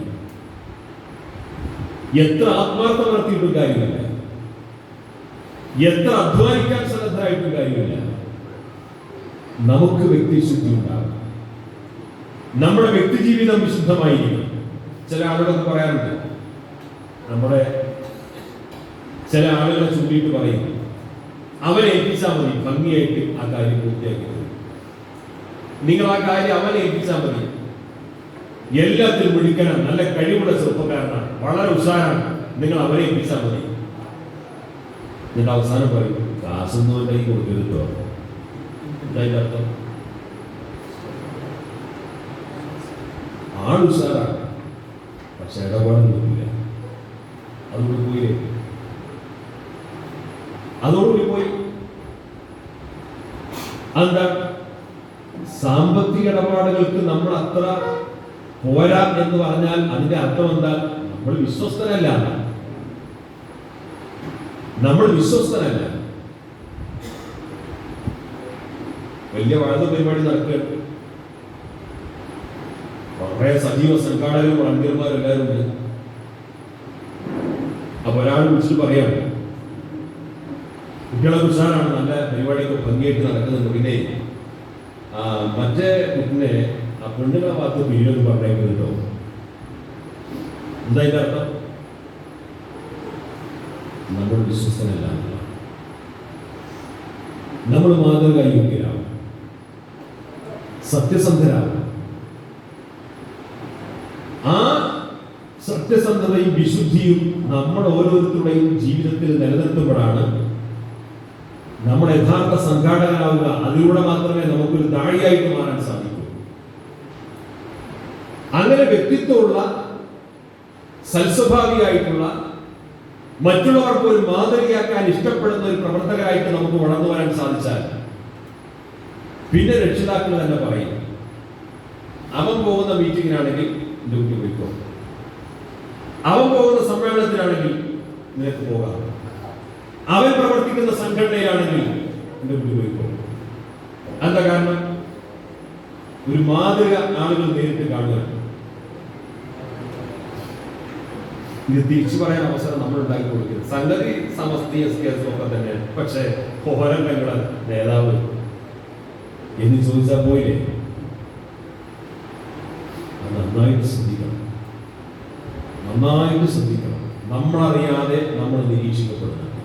എത്ര ആത്മാർത്ഥം നടത്തിയിട്ടും കാര്യമില്ല, എത്ര അധ്വാനിക്കാൻ സന്നദ്ധരായിട്ടും കാര്യമില്ല. നമുക്ക് വ്യക്തിശുദ്ധി ഉണ്ടാകും, നമ്മുടെ വ്യക്തിജീവിതം വിശുദ്ധമായിരിക്കും. ചില ആളുകളൊക്കെ പറയാറുണ്ട്, നമ്മുടെ ചില ആളുകളെ ചൂണ്ടിയിട്ട് പറയും, അവനെ ഏൽപ്പിച്ചാൽ മതി, ഭംഗിയായിട്ട് ആ കാര്യം പൂർത്തിയാക്കി. നിങ്ങൾ ആ കാര്യം അവനെ ഏൽപ്പിച്ചാൽ മതി, എല്ലാത്തിലും വിളിക്കണം, നല്ല കഴിവുള്ള ചെറുപ്പക്കാരനാണ്, വളരെ ഉഷാറാണ്, നിങ്ങൾ അവനെ ഏൽപ്പിച്ചാൽ മതി. എന്നിട്ട് അവസാനം പറയും, കാശൊന്നും കൈ കൊടുക്കരുതോ. എന്തായാലും അർത്ഥം ആൾ ഉഷാറാണ്, പക്ഷെ ഇടപാടൊന്നുമില്ല. അതുകൊണ്ട് പോയില്ലേ, അതോടുകൂടി പോയി. എന്താ? സാമ്പത്തിക ഇടപാടുകൾക്ക് നമ്മൾ അത്ര പോരാ എന്ന് പറഞ്ഞാൽ അതിന്റെ അർത്ഥം എന്താ? നമ്മൾ വിശ്വസ്തനല്ല, നമ്മൾ വിശ്വസ്തനല്ല. വലിയ വാഴ പരിപാടി നടക്കുകയാണ്. വളരെ സജീവ സംഘാടകരും വളണ്ടിയർമാരും എല്ലാവരും ഉണ്ട്. അപ്പൊ ഒരാൾ വിളിച്ചിട്ട് പറയാം, കുട്ടികളെ കുറിച്ചാണ് നല്ല പരിപാടിയൊക്കെ ഭംഗിയായിട്ട് നടക്കുന്നുണ്ട്, പിന്നെ മറ്റേ കുട്ടിനെ ആ പെണ്ണുങ്ങളെ ഭാഗത്ത് പിന്നീട് പറഞ്ഞേക്കുന്നുണ്ടോ? എന്താ ഇതിന്റെ അർത്ഥം? നമ്മൾ വിശ്വസ്തനല്ല, നമ്മൾ മാതൃകായോഗ്യരാണ്, സത്യസന്ധരാണ്. ആ സത്യസന്ധതയും വിശുദ്ധിയും നമ്മൾ ഓരോരുത്തരുടെയും ജീവിതത്തിൽ നിലനിർത്തുമ്പോഴാണ് നമ്മൾ യഥാർത്ഥ സംഘാടകരാവുക. അതിലൂടെ മാത്രമേ നമുക്കൊരു താഴിയായിട്ട് മാറാൻ സാധിക്കൂ. അങ്ങനെ വ്യക്തിത്വമുള്ള സൽസ്വഭാവിയായിട്ടുള്ള മറ്റുള്ളവർക്ക് ഒരു മാതൃകയാക്കാൻ ഇഷ്ടപ്പെടുന്ന ഒരു പ്രവർത്തകരായിട്ട് നമുക്ക് വളർന്നു വരാൻ സാധിച്ചാൽ പിന്നെ രക്ഷിതാക്കൾ തന്നെ പറയും, അവൻ പോകുന്ന മീറ്റിങ്ങിനാണെങ്കിൽ ഡ്യൂട്ടി പോയിക്കോ, അവൻ പോകുന്ന സമ്മേളനത്തിലാണെങ്കിൽ നിനക്ക് പോകാം, അവൻ പ്രവർത്തിക്കുന്ന സംഘടനയിലാണെങ്കിൽ ഡ്യൂട്ടി പോയിക്കോ. എന്താ കാരണം? ഒരു മാതൃക ആളുകൾ നേരിട്ട് കാണുക. ഇത് തിരിച്ചു പറയാൻ അവസരം നമ്മൾ ഉണ്ടാക്കി കൊടുക്കുക. സംഗതി സമസ്തി ഒക്കെ തന്നെ, പക്ഷെ പോരങ്ങളെ നേതാവ് എന്ന് ചോദിച്ചാൽ പോയില്ലേ? നന്നായിട്ട് ശ്രദ്ധിക്കണം, നന്നായിട്ട് ശ്രദ്ധിക്കണം. നമ്മളറിയാതെ നമ്മൾ നിരീക്ഷിക്കപ്പെടുന്നുണ്ട്.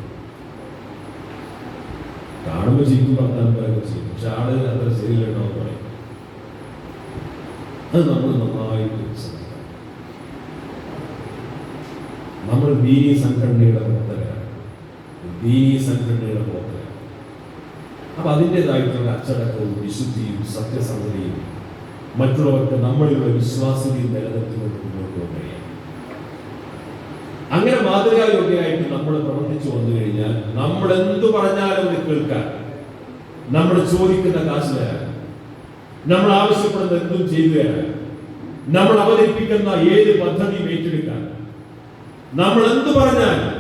കാണുമ്പോൾ ശരിക്കും വർത്താനം പറയുക ചെയ്യും, പക്ഷെ ആള് അത്ര ശരിയല്ലോ പറയും. അത് നമ്മൾ നന്നായിട്ട് ശ്രദ്ധിക്കണം. നമ്മൾ ദീനീ സംഘടനയുടെ പ്രവർത്തകരാണ്, ദീനീ സംഘടനയുടെ പ്രവർത്തകരാണ്. അപ്പൊ അതിൻ്റെതായിട്ടുള്ള അച്ചടക്കവും വിശുദ്ധിയും സത്യസന്ധതയും മറ്റുള്ളവർക്ക് നമ്മളിലുള്ള വിശ്വാസ്യതയും നിലനിർത്തിക്കൊണ്ട് മുന്നോട്ട് കൊണ്ടുവരിക. അങ്ങനെ മാതൃകായോഗ്യരായിട്ട് നമ്മൾ പ്രവർത്തിച്ചു വന്നു കഴിഞ്ഞാൽ നമ്മൾ എന്തു പറഞ്ഞാലും അത് കേൾക്കാൻ, നമ്മൾ ചോദിക്കുന്ന കാശ് തരാൻ, നമ്മൾ ആവശ്യപ്പെടുന്ന എന്തും ചെയ്തു തരാൻ, നമ്മൾ അവതരിപ്പിക്കുന്ന ഏത് പദ്ധതിയും ഏറ്റെടുക്കാൻ, നമ്മൾ എന്ത് പറഞ്ഞാലും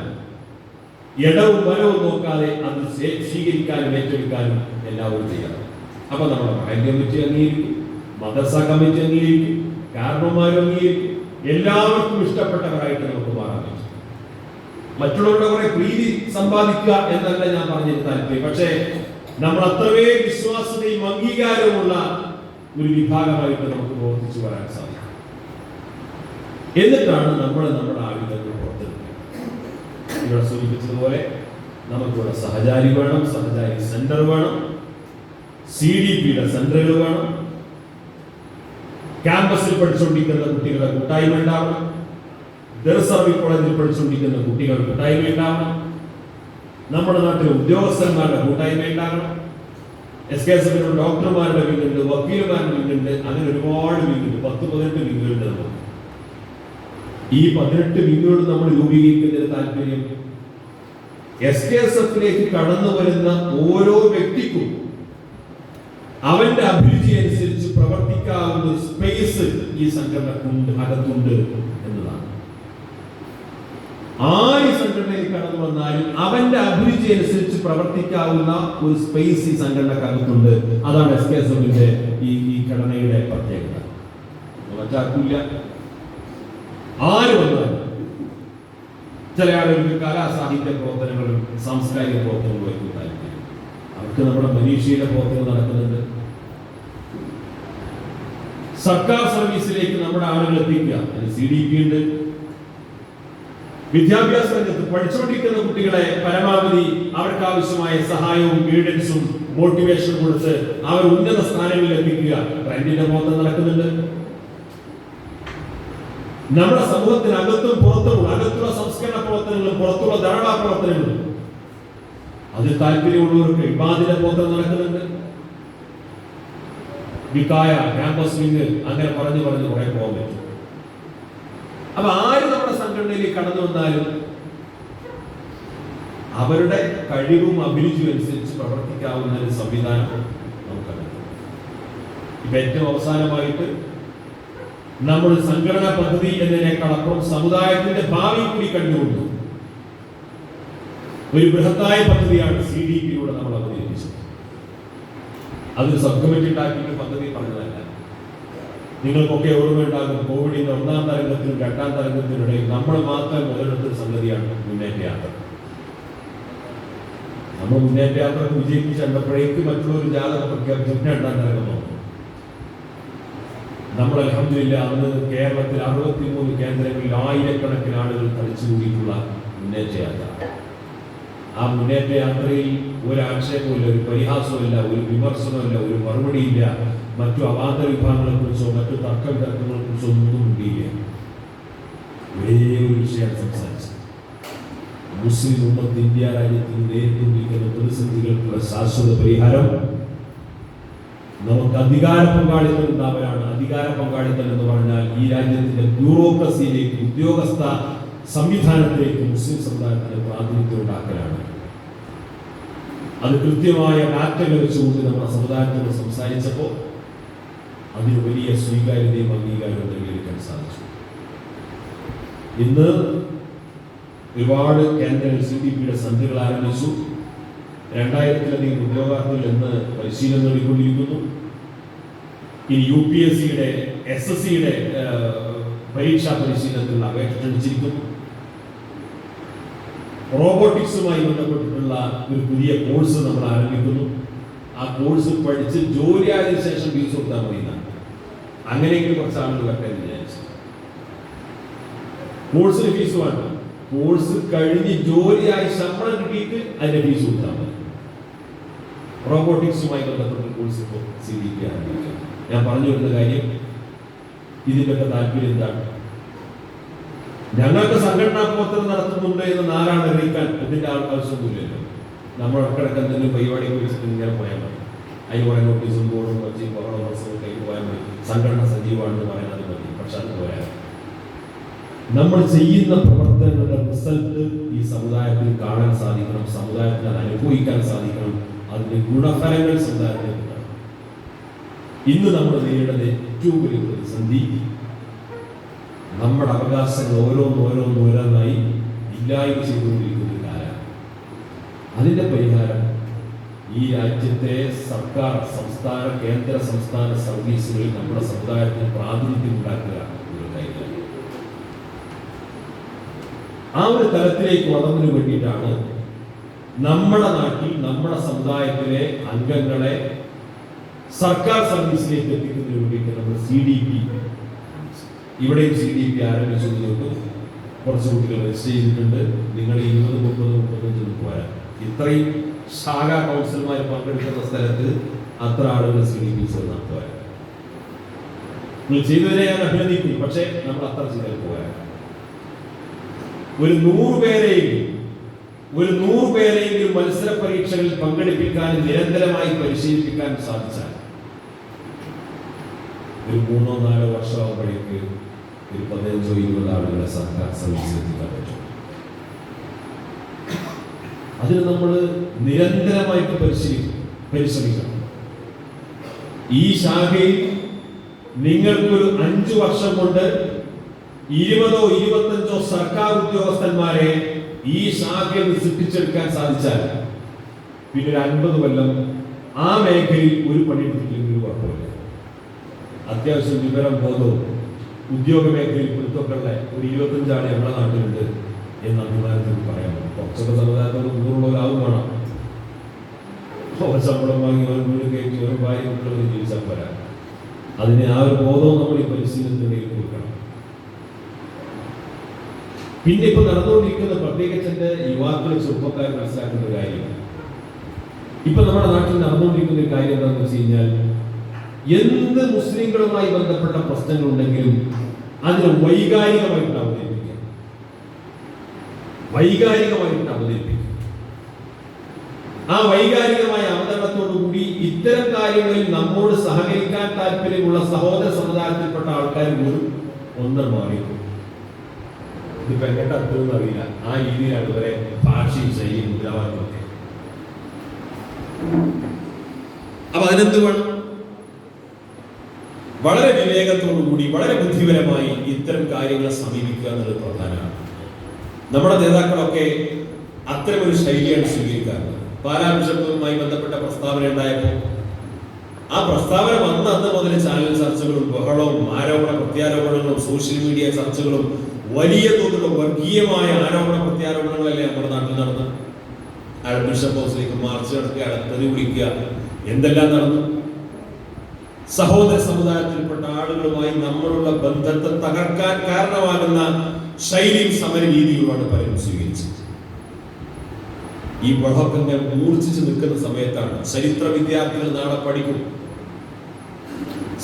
ഇടവും വരവും നോക്കാതെ അത് സ്വീകരിക്കാനും ഏറ്റെടുക്കാനും എല്ലാവരും ചെയ്യണം. അപ്പൊ നമ്മുടെ മഹൽ കമ്മിറ്റി അംഗീകരിക്കും, മദ്രസ കമ്മിറ്റി അംഗീകരിക്കും, കാരണവന്മാരും അംഗീകരിക്കും. എല്ലാവർക്കും ഇഷ്ടപ്പെട്ടവരായിട്ട് നമുക്ക് മാറാൻ പറ്റും. മറ്റുള്ളവരുടെ കുറെ പ്രീതി സമ്പാദിക്കുക എന്നല്ല ഞാൻ പറഞ്ഞതിന് താല്പര്യം, പക്ഷേ നമ്മൾ അത്രവേ വിശ്വാസതയും അംഗീകാരവുമുള്ള ഒരു വിഭാഗമായിട്ട് നമുക്ക് പ്രവർത്തിച്ചു വരാൻ സാധിക്കും. എന്നിട്ടാണ് നമ്മൾ നമ്മുടെ ആയുധങ്ങൾ പുറത്തെടുക്കുക. ഇവിടെ സൂചിപ്പിച്ചതുപോലെ നമുക്കിവിടെ സഹചാരി വേണം, സഹചാരി സെന്റർ വേണം, CDPയുടെ സെന്ററുകൾ വേണം, ക്യാമ്പസിൽ പഠിച്ചുകൊണ്ടിരിക്കുന്ന കുട്ടികളുടെ കൂട്ടായ്മ ഉണ്ടാവണം, ദർസർവി കോളേജിൽ പഠിച്ചുകൊണ്ടിരിക്കുന്ന കുട്ടികളുടെ കൂട്ടായ്മ ഉണ്ടാവണം, നമ്മുടെ നാട്ടിലെ ഉദ്യോഗസ്ഥന്മാരുടെ കൂട്ടായ്മ ഉണ്ടാകണം, SKSF ഡോക്ടർമാരുടെ വിങ്ങുണ്ട്, വക്കീലന്മാരുടെ വിങ്ങുണ്ട്, അങ്ങനെ ഒരുപാട് വിങ്ങുണ്ട്. 10-18 വിങ്ങുകളുണ്ട് നമുക്ക്. ഈ 18 വിങ്ങുകൾ നമ്മൾ രൂപീകരിക്കുന്നതിന് താല്പര്യം SKSFിലേക്ക് കടന്നു വരുന്ന ഓരോ വ്യക്തിക്കും അവന്റെ അഭിരുചി അനുസരിച്ച് പ്രവർത്തിക്കാവുന്ന ഒരു സ്പേസ് ഈ സംഘടനക്കുണ്ട്, അകത്തുണ്ട് എന്നതാണ്. ആര് സംഘടനയിൽ കടന്നു വന്നാലും അവന്റെ അഭിരുചി അനുസരിച്ച് പ്രവർത്തിക്കാവുന്ന ഒരു സ്പേസ് ഈ സംഘടനക്കകത്തുണ്ട്. അതാണ് SKSFിന്റെ ഈ ഘടനയുടെ പ്രത്യേകത. മറ്റാർക്കില്ല. ആര് വന്നാലും ചില ആളുകൾക്ക് കലാ സാഹിത്യ പ്രവർത്തനങ്ങളും സാംസ്കാരിക പ്രവർത്തനങ്ങളും ആയിട്ട് താല്പര്യം. അവർക്ക് നമ്മുടെ പരീക്ഷയുടെ പ്രവർത്തനം നടക്കുന്നുണ്ട്. സർക്കാർ സർവീസിലേക്ക് നമ്മുടെ ആളുകൾ എത്തിക്കുക, CDP ഉണ്ട്. വിദ്യാഭ്യാസ രംഗത്ത് പഠിച്ചുകൊണ്ടിരിക്കുന്ന കുട്ടികളെ പരമാവധി അവർക്ക് ആവശ്യമായ സഹായവും ഗൈഡൻസും മോട്ടിവേഷനും കൊടുത്ത് അവർ ഉന്നത സ്ഥാനങ്ങളിൽ എത്തിക്കുക. ട്രെൻഡിന്റെ പ്രവർത്തനം നടക്കുന്നുണ്ട്. നമ്മുടെ സമൂഹത്തിനകത്തും പുറത്തും അകത്തുള്ള സംസ്കരണ പ്രവർത്തനങ്ങളും പുറത്തുള്ള ധാരാളം പ്രവർത്തനങ്ങളും അതിൽ താല്പര്യമുള്ളവർക്ക് ഇബാദിന്റെ പ്രവർത്തനം നടക്കുന്നുണ്ട്. വികായ, ക്യാമ്പസ് വിങ്, അങ്ങനെ പറഞ്ഞു കുറെ പോകാൻ പറ്റും. അപ്പൊ ആര് നമ്മുടെ സംഘടനയിലേക്ക് കടന്നു വന്നാലും അവരുടെ കഴിവും അഭിരുചിയും അനുസരിച്ച് പ്രവർത്തിക്കാവുന്ന ഒരു സംവിധാനം നമുക്കറിയാം. ഇപ്പൊ ഏറ്റവും അവസാനമായിട്ട് നമ്മൾ സംഘടനാ പദ്ധതി എന്നതിനേക്കാളപ്പുറം സമുദായത്തിന്റെ ഭാവി കൂടി കണ്ടുകൊണ്ട് ഒരു ബൃഹത്തായ പദ്ധതിയാണ് CDPയിലൂടെ നമ്മൾ അവതരിപ്പിച്ചത്. അത് സബ് കമ്മിറ്റി ഉണ്ടാക്കിയിട്ട് പദ്ധതി പറഞ്ഞതല്ല. നിങ്ങൾക്കൊക്കെ ഓർമ്മയുണ്ടാകും, കോവിഡിന്റെ 1ാം തരംഗത്തിനും 2ാം തരംഗത്തിനിടയിൽ നമ്മൾ മാത്രം മുതലെടുത്ത സംഗതിയാണ് മുന്നേറ്റ യാത്ര. നമ്മൾ മുന്നേറ്റ യാത്രക്ക് വിജയിപ്പിച്ച് കണ്ടപ്പോഴേക്ക് മറ്റുള്ളൊരു ജാതക പ്രഖ്യാപിച്ചു 2ാം തരംഗം വന്നു. നമ്മൾ അൽഹംദുലില്ലാ അന്ന് കേരളത്തിൽ 63 കേന്ദ്രങ്ങളിൽ ആയിരക്കണക്കിന് ആളുകൾ തടിച്ചുകൂടിയിട്ടുള്ള മുന്നേറ്റ യാത്ര. ആ മുന്നേറ്റ യാത്രയിൽ ഒരു ആക്ഷേപമില്ല, ഒരു പരിഹാസമില്ല, ഒരു വിമർശനമില്ല, ഒരു മറുപടിയില്ല, മറ്റു അവാന്തര വിഭാഗങ്ങളെ കുറിച്ചോ മറ്റു തർക്കങ്ങളെ കുറിച്ചോ ഒന്നും ഉണ്ടായില്ല. ഒരേ ഒരു വിഷയം സംസാരിച്ചു. മുസ്ലിം ഉമ്മത്ത് ഇന്ത്യ രാജ്യത്തിന് നേരിട്ടുകൊണ്ടിരിക്കുന്ന പ്രതിസന്ധികൾക്കുള്ള ശാശ്വത പരിഹാരം നമുക്ക് അധികാര പങ്കാളിത്തം ഉണ്ടാവലാണ്. അധികാര പങ്കാളിത്തം എന്ന് പറഞ്ഞാൽ ഈ രാജ്യത്തിന്റെ ബ്യൂറോക്രസിയിലേക്ക്, ഉദ്യോഗസ്ഥ സംവിധാനത്തിലേക്ക് മുസ്ലിം സമുദായത്തിന് പ്രാതിനിധ്യം ഉണ്ടാക്കലാണ്. അത് കൃത്യമായ മാറ്റങ്ങൾ വെച്ചുകൊണ്ട് നമ്മുടെ സമുദായത്തോട് സംസാരിച്ചപ്പോൾ അതിന് വലിയ സ്വീകാര്യതയും അംഗീകാരവും നേടിയെടുക്കാൻ സാധിച്ചു. ഇന്ന് ഒരുപാട് കേന്ദ്രങ്ങൾ CDPയുടെ സന്ധികൾ ആരംഭിച്ചു. 2000-ലധികം ഉദ്യോഗാർത്ഥികൾ ഇന്ന് പരിശീലനം നേടിക്കൊണ്ടിരിക്കുന്നു. ഇനി UPSCയുടെ SSCയുടെ പരീക്ഷാ പരിശീലനത്തിനുള്ള അപേക്ഷ ക്ഷണിച്ചിരിക്കുന്നു. റോബോട്ടിക്സുമായി ബന്ധപ്പെട്ടിട്ടുള്ള ഒരു പുതിയ കോഴ്സ് നമ്മൾ ആരംഭിക്കുന്നു. ആ കോഴ്സ് പഠിച്ച് ജോലിയായതിനു ശേഷം ഫീസ് കൊടുത്താൽ മതി എന്നാണ്. അങ്ങനെയെങ്കിലും കുറച്ച് ആളുകൾ വരട്ടെ വിചാരിച്ചു. കോഴ്സിന് ഫീസ് വേണ്ട, കോഴ്സ് കഴിഞ്ഞ് ജോലിയായി ശമ്പളം കിട്ടിയിട്ട് അതിന്റെ ഫീസ് കൊടുത്താൽ മതി. റോബോട്ടിക്സുമായി ബന്ധപ്പെട്ട കോഴ്സ് ഇപ്പോൾ CDP ആരംഭിക്കുക. ഞാൻ പറഞ്ഞു വരുന്ന കാര്യം, ഇതിൻ്റെയൊക്കെ താല്പര്യം എന്താണ്? ഞങ്ങൾക്ക് സംഘടനാ പ്രവർത്തനം നടത്തുന്നുണ്ട് എന്ന് നാരാണ് അറിയിക്കാൻ ഇതിന്റെ ആവശ്യമൊന്നുമില്ലല്ലോ. നമ്മൾ ഇടക്കിടക്ക് എന്തെങ്കിലും പരിപാടി വെച്ചിട്ട് ഇങ്ങനെ പോയാൽ മതി. അതിന് കുറെ നോട്ടീസും ബോർഡും വെച്ച് കയ്യിൽ പോയാൽ മതി. സംഘടന സജീവമാണെന്ന് പറയുന്നത് മതി. പക്ഷെ അത് പോരാ. നമ്മൾ ചെയ്യുന്ന പ്രവർത്തനങ്ങളുടെ റിസൾട്ട് ഈ സമുദായത്തിൽ കാണാൻ സാധിക്കണം, സമുദായത്തിന് അത് അനുഭവിക്കാൻ സാധിക്കണം, അതിന്റെ ഗുണഫലങ്ങൾ സമുദായത്തിന് കിട്ടണം. ഇന്ന് നമ്മൾ നേരിടുന്ന ഏറ്റവും വലിയ പ്രതിസന്ധി നമ്മുടെ അവകാശങ്ങൾ ഓരോന്നോരോന്നായി ഇല്ലായ്മ ചെയ്തുകൊണ്ടിരിക്കുന്ന കാലം. അതിന്റെ പരിഹാരം ഈ രാജ്യത്തെ സർക്കാർ, സംസ്ഥാന, കേന്ദ്ര, സംസ്ഥാന സർവീസുകളിൽ നമ്മുടെ സമുദായത്തിന് പ്രാതിനിധ്യം ഉണ്ടാക്കുക ഒരു കാര്യമാണ്. ആ ഒരു തലത്തിലേക്ക് വളർന്നതിന് വേണ്ടിയിട്ടാണ് നമ്മുടെ നാട്ടിൽ നമ്മുടെ സമുദായത്തിലെ അംഗങ്ങളെ സർക്കാർ സർവീസിലേക്ക് എത്തിക്കുന്നതിന് വേണ്ടിയിട്ട് നമ്മൾ CDP, ഇവിടെയും CDP ആരംഭിച്ചു. നിങ്ങൾക്ക് കുറച്ച് കുട്ടികൾ രജിസ്റ്റർ ചെയ്തിട്ടുണ്ട്. നിങ്ങൾ 20, 30, 35 പോരാ. ഇത്രയും ശാഖാ കൗൺസിലർമാർ പങ്കെടുക്കുന്ന സ്ഥലത്ത് അത്ര ആളുകൾ CDP നടത്തുവാൻ നിങ്ങൾ ചെയ്തതിനെ ഞാൻ അഭിനന്ദിക്കുന്നു. പക്ഷേ നമ്മൾ അത്ര ചെയ്താൽ പോരാ. ഒരു 100 പേരെയെങ്കിലും മത്സര പരീക്ഷകളിൽ പങ്കെടുപ്പിക്കാനും നിരന്തരമായി പരിശീലിപ്പിക്കാൻ സാധിച്ചാൽ ഒരു 3-4 വർഷമാകുമ്പോഴേക്ക് ഒരു 15-20 ആളുകളെ സർക്കാർ സർവീസിൽ എത്തിക്കാൻ പറ്റും. അതിന് നമ്മൾ നിരന്തരമായിട്ട് പരിശ്രമിക്കണം. ഈ ശാഖയിൽ നിങ്ങൾക്കൊരു 5 വർഷം കൊണ്ട് 20-25 സർക്കാർ ഉദ്യോഗസ്ഥന്മാരെ ഈ ശാഖയിൽ സൃഷ്ടിച്ചെടുക്കാൻ സാധിച്ചാൽ പിന്നെ ഒരു 50 കൊല്ലം ആ മേഖലയിൽ ഒരു പണിയെടുത്തില്ലെങ്കിൽ കുഴപ്പമില്ല. അത്യാവശ്യം വിവരം, ബോധവും ഉദ്യോഗ മേഖലയിൽ പിടുത്തൊക്കെയുള്ള ഒരു 25 ആളെ നമ്മുടെ നാട്ടിലുണ്ട് എന്ന് അഭിമാനത്തിൽ പറയാം. കുറച്ചൊക്കെ സമുദായത്തോട് കൂടുതലുള്ളവരാവും വേണം. ശമ്പളം വാങ്ങി ഒരു വീട് കയറ്റി ഒരു ഭാര്യ കുട്ടികളൊക്കെ ജീവിച്ചാൽ പോരാ. അതിന് ആ ഒരു ബോധവും നമ്മൾ ഈ പരിശീലനത്തിനിടയിൽ കൊടുക്കണം. പിന്നെ ഇപ്പൊ നടന്നുകൊണ്ടിരിക്കുന്ന പ്രത്യേകിച്ച് എന്റെ യുവാക്കളെ, ചെറുപ്പക്കാർ മനസ്സിലാക്കുന്ന ഒരു കാര്യം, ഇപ്പൊ നമ്മുടെ നാട്ടിൽ നടന്നുകൊണ്ടിരിക്കുന്ന ഒരു കാര്യം എന്താണെന്ന് വെച്ച് കഴിഞ്ഞാൽ, എന്ത് മുസ്ലിങ്ങളുമായി ബന്ധപ്പെട്ട പ്രശ്നങ്ങളുണ്ടെങ്കിലും അതിനെ വൈകാരികമായിട്ട് അവതരിപ്പിക്കുക. ആ വൈകാരികമായ അവതരണത്തോടുകൂടി ഇത്തരം കാര്യങ്ങളിൽ നമ്മോട് സഹകരിക്കാൻ താല്പര്യമുള്ള സഹോദര സമുദായത്തിൽപ്പെട്ട ആൾക്കാർ പോലും ഒന്നും മാറിയിരിക്കും. ഇതിപ്പോ എങ്ങോട്ട് അർത്ഥമെന്ന് അറിയില്ല. ആ രീതിയിലാണ് ഇവരെ ഭാഷയും ശൈലിയും മുദ്രാവാക്യമൊക്കെ. അപ്പൊ അതിനെന്ത് വേണം? വളരെ വിവേകത്തോടുകൂടി, വളരെ ബുദ്ധിപരമായി ഇത്തരം കാര്യങ്ങളെ സമീപിക്കുക എന്നുള്ളത് പ്രധാനമാണ്. നമ്മുടെ നേതാക്കളൊക്കെ അത്തരമൊരു ശൈലിയാണ് സ്വീകരിക്കാറുള്ളത്. പാലാ ബിഷപ്പുമായി ബന്ധപ്പെട്ട പ്രസ്താവന ഉണ്ടായപ്പോൾ ആ പ്രസ്താവന വന്ന അന്ന് മുതൽ ചാനൽ ചർച്ചകളും ബഹളവും ആരോപണ പ്രത്യാരോപണങ്ങളും സോഷ്യൽ മീഡിയ ചർച്ചകളും വലിയ തോതിലുള്ള വർഗീയമായ ആരോപണ പ്രത്യാരോപണങ്ങളല്ലേ നമ്മുടെ നാട്ടിൽ നടന്നു. ബിഷപ്പ് ഹൗസിലേക്ക് മാർച്ച് നടക്കുക, തെറി വിളിക്കുക, എന്തെല്ലാം നടന്നു. സഹോദര സമുദായത്തിൽപ്പെട്ട ആളുകളുമായി നമ്മളുള്ള ബന്ധത്തെ തകർക്കാൻ കാരണമാകുന്ന ശൈലിയും സമര രീതികളുമാണ് പലരും സ്വീകരിച്ചത്. ഈ ബഹളൊക്കെ മൂർച്ഛിച്ച് നിൽക്കുന്ന സമയത്താണ് ചരിത്ര വിദ്യാർത്ഥികൾ നാളെ പഠിക്കും,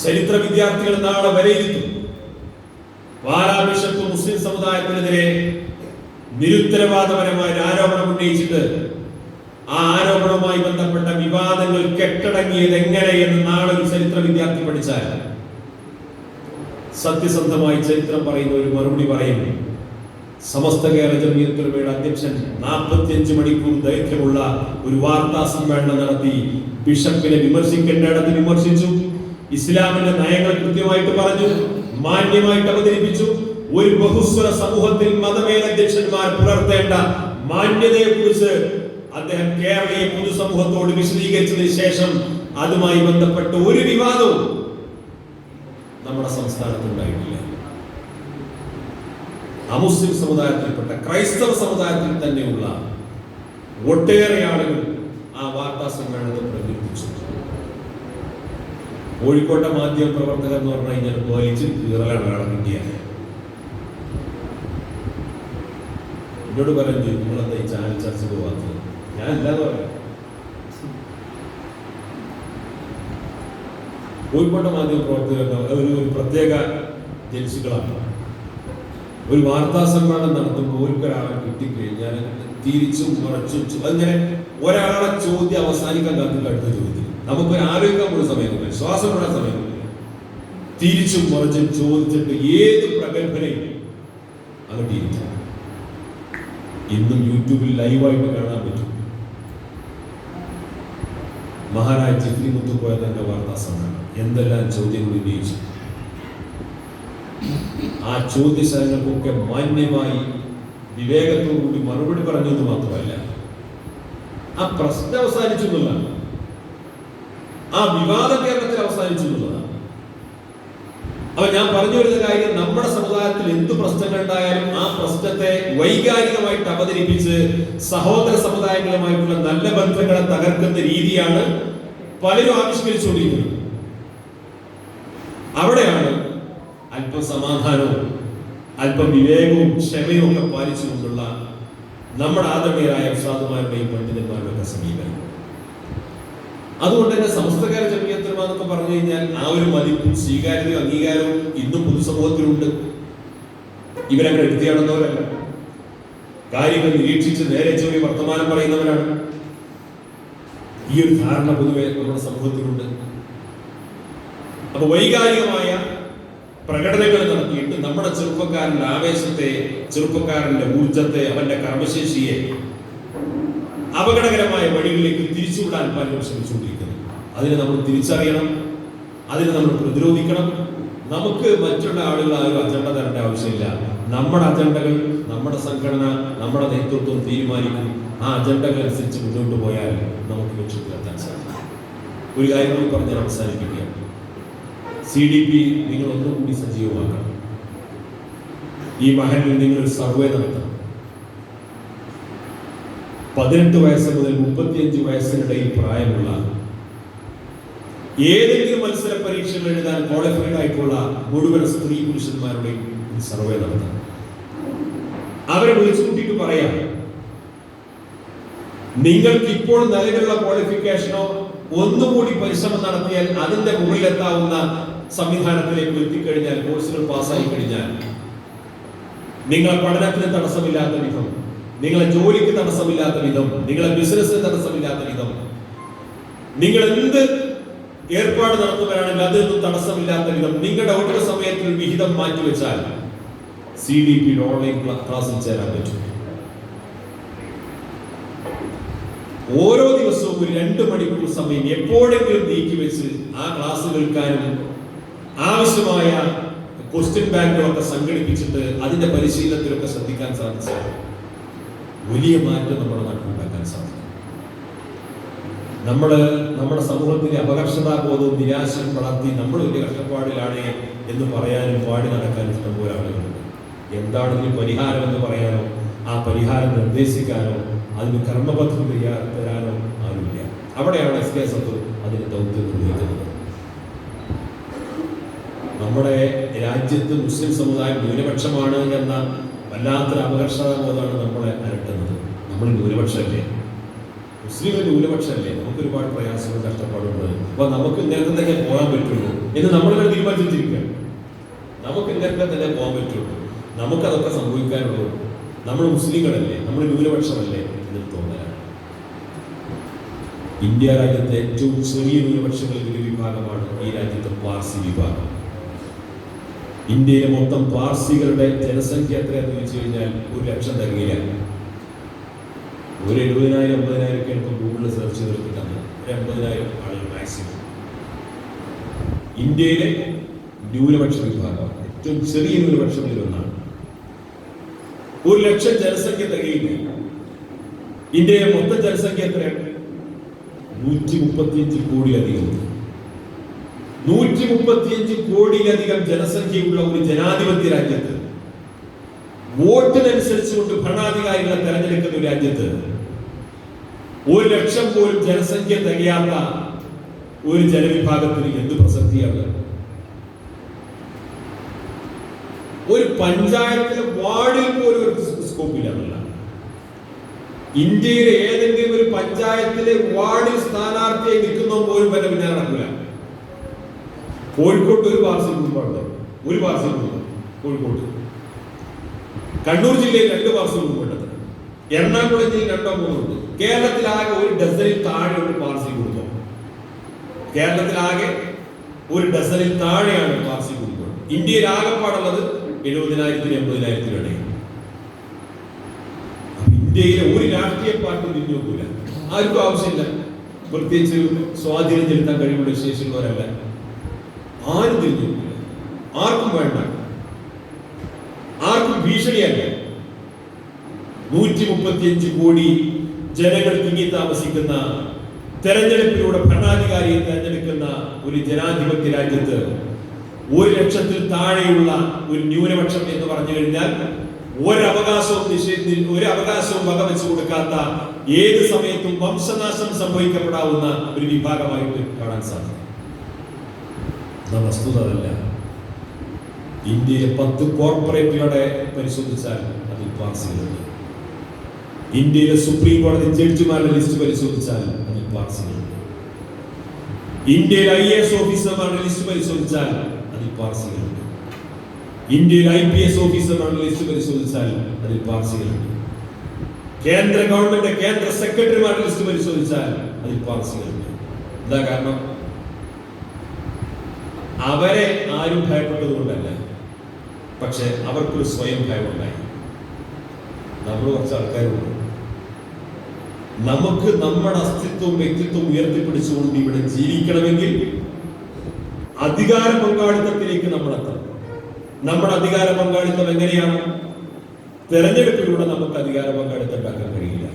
ചരിത്ര വിദ്യാർത്ഥികൾ നാളെ വിലയിരുത്തും. പാലാ ബിഷപ്പ് മുസ്ലിം സമുദായത്തിനെതിരെ നിരുത്തരവാദപരമായ ആരോപണം ഉന്നയിച്ചിട്ട് ആ ആരോപണവുമായി ബന്ധപ്പെട്ട വിവാദങ്ങൾ കെട്ടടങ്ങിയത് എങ്ങനെയെന്ന് നാളെ ഒരു ചരിത്ര വിദ്യാർത്ഥി പഠിച്ചാൽ സത്യസന്ധമായി ചരിത്രം പറയുന്ന ഒരു മറുപടി പറയുന്നു. സമസ്ത കേരള ജംഇയ്യത്തുൽ ഉലമയുടെ അധ്യക്ഷൻ 45 മണിക്കൂർ ദൈർഘ്യമുള്ള ഒരു വാർത്താ സമ്മേളനം നടത്തി ബിഷപ്പിനെ വിമർശിക്കേണ്ടിടത്ത് വിമർശിച്ചു, ഇസ്ലാമിന്റെ നയങ്ങൾ കൃത്യമായിട്ട് പറഞ്ഞു, മാന്യമായിട്ട് അവതരിപ്പിച്ചു. ഒരു ബഹുസ്വര സമൂഹത്തിൽ മതമേലധ്യക്ഷന്മാർ പുലർത്തേണ്ട മാന്യതയെ കുറിച്ച് അദ്ദേഹം കേരളീയ പൊതുസമൂഹത്തോട് വിശദീകരിച്ചതിന് ശേഷം അതുമായി ബന്ധപ്പെട്ട ഒരു വിവാദവും നമ്മുടെ സംസ്ഥാനത്തുണ്ടായിട്ടില്ല. അമുസ്ലിം സമുദായത്തിൽപ്പെട്ട ക്രൈസ്തവ സമുദായത്തിൽ തന്നെയുള്ള ഒട്ടേറെ ആളുകൾ ആ വാർത്താ സമ്മേളനത്തിൽ പ്രകടിപ്പിച്ചു. കോഴിക്കോട്ടെ മാധ്യമ പ്രവർത്തകർ എന്ന് പറഞ്ഞു കഴിഞ്ഞാൽ വലിച്ചു കീറലാണ് കിട്ടിയ. എന്നോട് പറഞ്ഞു, നിങ്ങളെന്താ ഈ ചാനൽ ചർച്ച പോവാത്തത്? ഞാൻ എന്താന്ന് പറയാം. കോഴിക്കോട്ടെ മാധ്യമ പ്രവർത്തകർ ഒരു പ്രത്യേക ജൻസികളാണ്. ഒരു വാർത്താ സമ്മേളനം നടത്തുമ്പോൾ ഒരാളെ കിട്ടിക്കഴിഞ്ഞാൽ തിരിച്ചും മറച്ചും അങ്ങനെ ഒരാളെ ചോദ്യം അവസാനിക്കാൻ കാത്തിട്ട് അടുത്ത ചോദ്യം നമുക്ക് ആലോചിക്കാൻ പോലും സമയമില്ല, ശ്വാസം വിടാൻ സമയമില്ല. തിരിച്ചും മറിച്ചും ചോദിച്ചിട്ട് ഏത് പ്രഗത്ഭനെയും അങ്ങോട്ട് ഇരിക്കും. ഇന്നും യൂട്യൂബിൽ ലൈവായിട്ട് കാണാൻ പറ്റും. മഹാനായ ജിഫ്രി മുത്തുക്കോയ തന്റെ വാർത്താ സമ്മേളനം എന്തെല്ലാം ചോദ്യങ്ങൾ ഉന്നയിച്ചു. ആ ചോദ്യശാലകൾക്കൊക്കെ മാന്യമായി വിവേകത്തോടുകൂടി മറുപടി പറഞ്ഞെന്ന് മാത്രമല്ല, ആ പ്രശ്നം അവസാനിച്ചു എന്നുള്ളതാണ്, ആ വിവാദം കേരളത്തിൽ അവസാനിച്ചു എന്നുള്ളതാണ്. അപ്പൊ ഞാൻ പറഞ്ഞു വരുന്ന കാര്യം, നമ്മുടെ സമുദായത്തിൽ എന്ത് പ്രശ്നങ്ങൾ ഉണ്ടായാലും ആ പ്രശ്നത്തെ വൈകാരികമായിട്ട് അവതരിപ്പിച്ച് സഹോദര സമുദായങ്ങളുമായിട്ടുള്ള നല്ല ബന്ധങ്ങളെ തകർക്കുന്ന രീതിയാണ് പലരും ആവിഷ്കരിച്ചുകൊണ്ടിരിക്കുന്നത്. അവിടെയാണ് അല്പം സമാധാനവും അല്പം വിവേകവും ക്ഷമയും ഒക്കെ പാലിച്ചുകൊണ്ടുള്ള നമ്മുടെ ആദരണീയരായ ഉസ്താദുമാരുടെയും പണ്ഡിതന്മാരുടെയൊക്കെ സമീപനം. അതുകൊണ്ട് തന്നെ സമസ്ത കേരള ജംഇയ്യത്തുൽ ഉലമ എന്നൊക്കെ പറഞ്ഞു കഴിഞ്ഞാൽ ആ ഒരു മതിപ്പും സ്വീകാര്യതയും അംഗീകാരവും ഇന്നും പൊതുസമൂഹത്തിലുണ്ട്. ഇവരങ്ങനെ എടുത്തിയാടുന്നവരല്ല, കാര്യങ്ങൾ നിരീക്ഷിച്ച് നേരെ ചെറിയ വർത്തമാനം പറയുന്നവരാണ്. ഈ ഒരു ധാരണ പൊതുവെ നമ്മുടെ സമൂഹത്തിലുണ്ട്. അപ്പൊ വൈകാരികമായ പ്രകടനങ്ങൾ നടത്തിയിട്ട് നമ്മുടെ ചെറുപ്പക്കാരന്റെ ആവേശത്തെ, ചെറുപ്പക്കാരന്റെ ഊർജത്തെ, അവന്റെ കർമ്മശേഷിയെ അപകടകരമായ വഴികളിലേക്ക് തിരിച്ചുവിടാൻ പലരും ശ്രമിച്ചുകൊണ്ടിരിക്കുന്നു. അതിനെ നമ്മൾ തിരിച്ചറിയണം, അതിനെ നമ്മൾ പ്രതിരോധിക്കണം. നമുക്ക് മറ്റുള്ള ആളുകൾ ആ ഒരു അജണ്ട തരേണ്ട ആവശ്യമില്ല. നമ്മുടെ അജണ്ടകൾ നമ്മുടെ സംഘടന, നമ്മുടെ നേതൃത്വം തീരുമാനിക്കും. ആ അജണ്ടകൾ അനുസരിച്ച് മുന്നോട്ട് പോയാൽ നമുക്ക് ലക്ഷ്യത്തിലെത്താൻ സാധിക്കും. ഒരു കാര്യം കൂടി പറഞ്ഞാൽ അവസാനിപ്പിക്കുകയാണ്. CDP നിങ്ങൾ ഒന്നുകൂടി സജീവമാക്കണം. ഈ മഹലിൽ നിങ്ങളൊരു സർവേ നടത്തണം. 18 വയസ്സ് മുതൽ 35 വയസ്സിനിടയിൽ പ്രായമുള്ള ഏതെങ്കിലും മത്സര പരീക്ഷകൾ എഴുതാൻ ക്വാളിഫൈഡ് ആയിട്ടുള്ള മുഴുവൻ സ്ത്രീ പുരുഷന്മാരുടെയും സർവേ നടത്തണം. അവരെ വിളിച്ചു കൂട്ടിയിട്ട് പറയാം, നിങ്ങൾക്ക് ഇപ്പോൾ നിലവിലുള്ള ക്വാളിഫിക്കേഷനോ ഒന്നുകൂടി പരിശ്രമം നടത്തിയാൽ അതിന്റെ മുകളിലെത്താവുന്ന സംവിധാനത്തിലേക്ക് എത്തിക്കഴിഞ്ഞാൽ, കോഴ്സുകൾ പാസ്സായി കഴിഞ്ഞാൽ നിങ്ങളെ പഠനത്തിന് തടസ്സമില്ലാത്ത വിധം, നിങ്ങളെ ജോലിക്ക് തടസ്സമില്ലാത്ത വിധം, നിങ്ങളെ ബിസിനസ്സിന് തടസ്സമില്ലാത്ത വിധം, നിങ്ങൾ എന്ത് ഏർപ്പാട് നടത്തുകയാണെങ്കിൽ അതൊന്നും തടസ്സമില്ലാത്ത വിധം നിങ്ങളുടെ ഒഴിവ് സമയത്തിൽ വിഹിതം മാറ്റിവെച്ചാൽ CDP ഓൺലൈൻ ക്ലാസ്സിൽ ചേരാൻ പറ്റും. ഓരോ ദിവസവും ഒരു 2 മണിക്കൂർ സമയം എപ്പോഴെങ്കിലും നീക്കിവെച്ച് ആ ക്ലാസ് കേൾക്കാനും ആവശ്യമായ ക്വസ്റ്റ്യൻ ബാങ്കുകളൊക്കെ സംഘടിപ്പിച്ചിട്ട് അതിന്റെ പരിശീലനത്തിലൊക്കെ ശ്രദ്ധിക്കാൻ സാധിച്ചാൽ വലിയ മാറ്റം നമ്മുടെ നാട്ടിൽ ഉണ്ടാക്കാൻ സാധിക്കും. നമ്മുടെ സമൂഹത്തിലെ അപകർഷതാബോധവും നിരാശയും വളർത്തി നമ്മൾ വലിയ കഷ്ടപ്പാടിലാണ് എന്ന് പറയാനും പാടി നടക്കാൻ ഇഷ്ടംപോലെ ആളുകളുണ്ട്. എന്താണ് ഇതിന് പരിഹാരം എന്ന് പറയാനോ ആ പരിഹാരം നിർദ്ദേശിക്കാനോ അതിന് കർമ്മപദ്ധതി തരാനോ ആരുമില്ല. അവിടെയാണ് SKSF അതിന് ദൗത്യം നിർവഹിക്കുന്നത്. നമ്മുടെ രാജ്യത്ത് മുസ്ലിം സമുദായം ന്യൂനപക്ഷമാണ് എന്ന വല്ലാത്തൊരു അപകർഷതാബോധമാണ് നമ്മളെ അലട്ടുന്നത്. നമ്മൾ ന്യൂനപക്ഷമല്ലേ, മുസ്ലിം ന്യൂനപക്ഷമല്ലേ, നമുക്ക് ഒരുപാട് പ്രയാസങ്ങളും കഷ്ടപ്പാടുണ്ട്. അപ്പൊ നമുക്ക് ഇങ്ങനത്തെ തന്നെ പോകാൻ പറ്റുള്ളൂ എന്ന് നമ്മളിങ്ങനെ തീരുമാനിച്ചിരിക്കുകയാണ്. നമുക്ക് ഇങ്ങനത്തെ തന്നെ പോകാൻ പറ്റുള്ളൂ, നമുക്കതൊക്കെ സംഭവിക്കാനുള്ളൂ, നമ്മൾ മുസ്ലിങ്ങളല്ലേ, നമ്മൾ ന്യൂനപക്ഷമല്ലേ എന്ന് തോന്നലാണ്. ഇന്ത്യ രാജ്യത്തെ ഏറ്റവും ചെറിയ ന്യൂനപക്ഷങ്ങളിൽ ഒരു വിഭാഗമാണ് ഈ രാജ്യത്തെ പാർസി വിഭാഗം. ഇന്ത്യയിലെ മൊത്തം പാർസികളുടെ ജനസംഖ്യ എത്രയാണെന്ന് ചോദിച്ചു കഴിഞ്ഞാൽ 1,00,000 തികയില്ല. ഒരു 70,000-80,000 ഒക്കെ ഇപ്പോൾ ഗൂഗിളിൽ സെർച്ച് ചെയ്തിട്ടാണ്. ഒരു 80,000 ആളുകൾ മാക്സിമം. ഇന്ത്യയിലെ ന്യൂനപക്ഷ വിഭാഗം ഏറ്റവും ചെറിയ ന്യൂനപക്ഷങ്ങളിൽ ഒന്നാണ്. 1,00,000 ജനസംഖ്യ തികയില്ല. ഇന്ത്യയിലെ മൊത്തം ജനസംഖ്യ എത്രയാണ്? 135 കോടിയിലധികം. 135 കോടിയിലധികം ജനസംഖ്യയുള്ള ഒരു ജനാധിപത്യ രാജ്യത്ത്, വോട്ടിനനുസരിച്ചുകൊണ്ട് ഭരണാധികാരികളെ തെരഞ്ഞെടുക്കുന്ന ഒരു രാജ്യത്ത് 1,00,000 പോലും ജനസംഖ്യ തികയാത്ത ഒരു ജനവിഭാഗത്തിന് എന്ത് പ്രസക്തിയാണ്? ഒരു പഞ്ചായത്തിലെ വാർഡിൽ പോലും ഒരു സ്കോപ്പില്ല. ഇന്ത്യയിലെ ഏതെങ്കിലും ഒരു പഞ്ചായത്തിലെ വാർഡിൽ സ്ഥാനാർത്ഥിയായി നിൽക്കുന്ന പോലും വല്ല പിന്നെ നടക്കില്ല. കോഴിക്കോട്ട് ഒരു പാർസി കുടുംബമുണ്ട്, ഒരു പാർസി കുടുംബം കോഴിക്കോട്ട്. കണ്ണൂർ ജില്ലയിൽ 2 പാർസി കുടുംബമുണ്ട്. എറണാകുളം ജില്ലയിൽ 2-3 ഉണ്ട്. കേരളത്തിലാകെ ഒരു ഡസനിൽ താഴെ ഒരു പാർസി കുടുംബം. കേരളത്തിലാകെ ഒരു ഡസനിൽ താഴെയാണ് പാർസി കുടുംബം. ഇന്ത്യയിൽ ആകെപ്പാടുള്ളത് 70,000-80,000 ഇടയിൽ. ഇന്ത്യയിലെ ഒരു രാഷ്ട്രീയ പാർട്ടി തിരിഞ്ഞു നോക്കൂല, ആർക്കും ആവശ്യമില്ല. പ്രത്യേകിച്ച് സ്വാധീനം ചെലുത്താൻ കഴിവുള്ള ശേഷിയുള്ളവരല്ല, ആരും തിരിഞ്ഞു നോക്കൂല, ആർക്കും വേണ്ട, ആർക്കും ഭീഷണിയല്ല. 135 കോടി ജനങ്ങൾ തിങ്ങി താമസിക്കുന്ന, തെരഞ്ഞെടുപ്പിലൂടെ ഭരണാധികാരിയെ തെരഞ്ഞെടുക്കുന്ന ഒരു ജനാധിപത്യ രാജ്യത്ത് 1,00,000-ൽ താഴെയുള്ള ഒരു ന്യൂനപക്ഷം എന്ന് പറഞ്ഞു കഴിഞ്ഞാൽ ഒരവകാശവും വകവെച്ചു കൊടുക്കാത്ത, ഏത് സമയത്തും വംശനാശം സംഭവിക്കപ്പെടാവുന്ന ഒരു വിഭാഗമായിട്ട് കാണാൻ സാധിക്കും. വസ്തുത അതല്ല. ഇന്ത്യയിലെ 10 കോർപ്പറേറ്റുകളെ പരിശോധിച്ചാൽ അതിൽ പാർസികളുണ്ട്. ഇന്ത്യയിലെ സുപ്രീം കോടതി ജഡ്ജിമാരുടെ ലിസ്റ്റ് പരിശോധിച്ചാൽ അതിൽ പാർസികളുണ്ട്. ഇന്ത്യയിലെ IAS ഓഫീസർമാരുടെ ലിസ്റ്റ് പരിശോധിച്ചാൽ അതിൽ പാർസികളുണ്ട്. ഇന്ത്യയിൽ IPS ഓഫീസർമാരുടെ ലിസ്റ്റ് പരിശോധിച്ചാൽ അതിൽ പാർസികളുണ്ട്. കേന്ദ്ര ഗവൺമെന്റ് കേന്ദ്ര സെക്രട്ടറിമാരുടെ ലിസ്റ്റ് പരിശോധിച്ചാൽ അതിൽ പാർസികളുണ്ട്. എന്താ കാരണം? അവരെ ആരും ഭയപ്പെട്ടതുകൊണ്ടല്ല, പക്ഷെ അവർക്കൊരു സ്വയം ഭയമുണ്ടായി. നമ്മൾ കുറച്ച് ആൾക്കാരുണ്ട്, നമുക്ക് നമ്മുടെ അസ്തിത്വവും വ്യക്തിത്വവും ഉയർത്തിപ്പിടിച്ചുകൊണ്ട് ഇവിടെ ജീവിക്കണമെങ്കിൽ അധികാര പങ്കാളിത്തത്തിലേക്ക് നമ്മൾ എത്തണം. നമ്മുടെ അധികാര പങ്കാളിത്തം എങ്ങനെയാണ്? തെരഞ്ഞെടുപ്പിലൂടെ നമുക്ക് അധികാര പങ്കാളിത്തം ഉണ്ടാക്കാൻ കഴിയില്ല.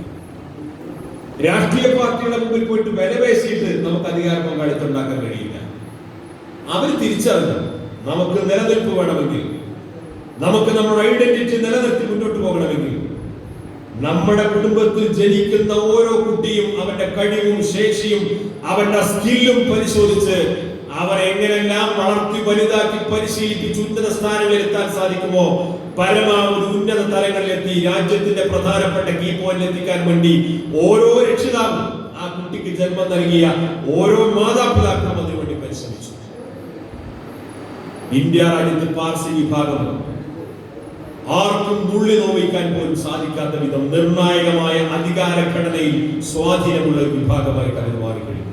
രാഷ്ട്രീയ പാർട്ടികളുടെ മുമ്പിൽ പോയിട്ട് വിലപേശിയിട്ട് നമുക്ക് അധികാര പങ്കാളിത്തം ഉണ്ടാക്കാൻ കഴിയില്ല. അവർ തിരിച്ചറിഞ്ഞു, നമുക്ക് നിലനിൽപ്പ് വേണമെങ്കിൽ, നമുക്ക് നമ്മുടെ ഐഡന്റിറ്റി നിലനിർത്തി മുന്നോട്ട് പോകണമെങ്കിൽ, നമ്മുടെ കുടുംബത്തിൽ ജനിക്കുന്ന ഓരോ കുട്ടിയും അവന്റെ കഴിവും ശേഷിയും അവന്റെ സ്കില്ലും പരിശോധിച്ച് അവരെ എങ്ങനെല്ലാം വളർത്തി വലുതാക്കി പരിശീലിപ്പിച്ച് ഉന്നത സ്ഥാനങ്ങളിൽ എത്താൻ സാധിക്കുമോ പരമാവധി ഉന്നത തലങ്ങളിലെത്തി രാജ്യത്തിന്റെ പ്രധാനപ്പെട്ട കീ പോയിന്റിൽ എത്തിക്കാൻ വേണ്ടി ഓരോ രക്ഷിതാവും ആ കുട്ടിക്ക് ജന്മം നൽകിയ ഓരോ മാതാപിതാക്കളും അതിനുവേണ്ടി പരിശ്രമിച്ചു. ഇന്ത്യ രാജ്യത്ത് പാർസി വിഭാഗം ആർക്കും നുള്ളി നോവിക്കാൻ പോലും സാധിക്കാത്ത വിധം നിർണായകമായ അധികാര ഘടനയിൽ സ്വാധീനമുള്ള ഒരു വിഭാഗമായിട്ട് അവർ മാറിക്കഴിഞ്ഞു.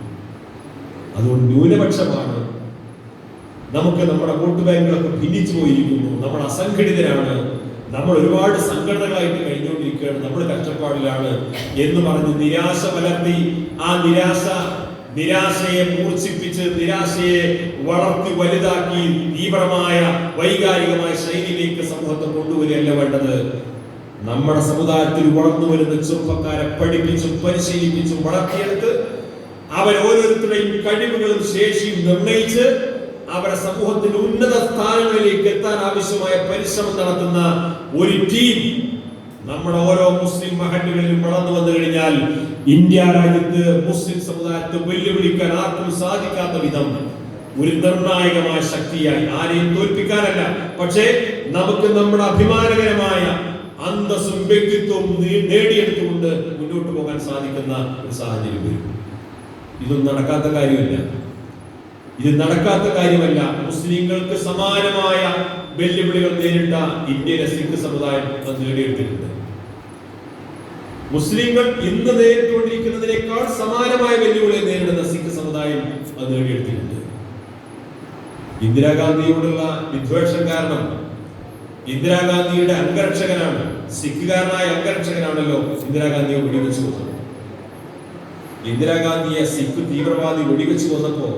അതുകൊണ്ട് ന്യൂനപക്ഷമാണ്. നമുക്ക് നമ്മുടെ വോട്ട് ബാങ്കുകളൊക്കെ ഭിന്നിച്ചു പോയിരിക്കുന്നു, നമ്മൾ അസംഘടിതരാണ്, നമ്മൾ ഒരുപാട് സംഘടനകളായിട്ട് കഴിഞ്ഞുകൊണ്ടിരിക്കുകയാണ്, നമ്മൾ കഷ്ടപ്പാടിലാണ് എന്ന് പറഞ്ഞ് നിരാശ പലർത്തി ആ നിരാശയെ മൂർച്ഛിപ്പിച്ച് നിരാശയെ വളർത്തി വലുതാക്കി തീവ്രമായ വൈകാരികമായ ശൈലിയിലേക്ക് സമൂഹത്തെ കൊണ്ടുവരികയല്ല വേണ്ടത്. നമ്മുടെ സമുദായത്തിൽ വളർന്നു വരുന്ന ചെറുപ്പക്കാരെ പഠിപ്പിച്ചും പരിശീലിപ്പിച്ചും വളർത്തിയെടുത്ത് അവരോരോരുത്തരുടെയും കഴിവുകളും ശേഷിയും നിർണയിച്ച് അവരെ സമൂഹത്തിന്റെ ഉന്നത സ്ഥാനങ്ങളിലേക്ക് എത്താൻ ആവശ്യമായ പരിശ്രമം നടത്തുന്ന ഒരു ടീം നമ്മുടെ ഓരോ മുസ്ലിം മഹല്ലുകളിലും വളർന്നു വന്നു കഴിഞ്ഞാൽ ഇന്ത്യ രാജ്യത്ത് മുസ്ലിം സമുദായത്തെ വെല്ലുവിളിക്കാൻ ആർക്കും സാധിക്കാത്ത വിധം ഒരു നിർണായകമായ ശക്തിയായി, ആരെയും തോൽപ്പിക്കാനല്ല, പക്ഷേ നമുക്ക് നമ്മുടെ അഭിമാനകരമായ അന്തസ്സും വ്യക്തിത്വവും നേടിയെടുത്തുകൊണ്ട് മുന്നോട്ട് പോകാൻ സാധിക്കുന്ന ഒരു സാഹചര്യം വരും. ഇതൊന്നും നടക്കാത്ത കാര്യമല്ല. ഇത് നടക്കാത്ത കാര്യമല്ല. മുസ്ലിങ്ങൾക്ക് സമാനമായ വെല്ലുവിളികൾ നേരിട്ട ഇന്ത്യയിലെ സിഖ് സമുദായം അത് നേടിയെടുത്തിട്ടുണ്ട്. മുസ്ലിങ്ങൾ ഇന്ന് നേരിട്ടുകൊണ്ടിരിക്കുന്നതിനേക്കാൾ സമാനമായ വെല്ലുവിളിയെ നേരിടുന്ന സിഖ് സമുദായം അത് നേടിയെടുത്തിട്ടുണ്ട്. ഇന്ദിരാഗാന്ധിയോടുള്ള വിദ്വേഷം കാരണം ഇന്ദിരാഗാന്ധിയുടെ അംഗരക്ഷകനാണ്, സിഖുകാരനായ അംഗരക്ഷകനാണല്ലോ ഇന്ദിരാഗാന്ധിയെ വെടിവെച്ചു കൊന്നത്. ഇന്ദിരാഗാന്ധിയെ സിഖ് തീവ്രവാദി വെടിവെച്ചു കൊന്നപ്പോ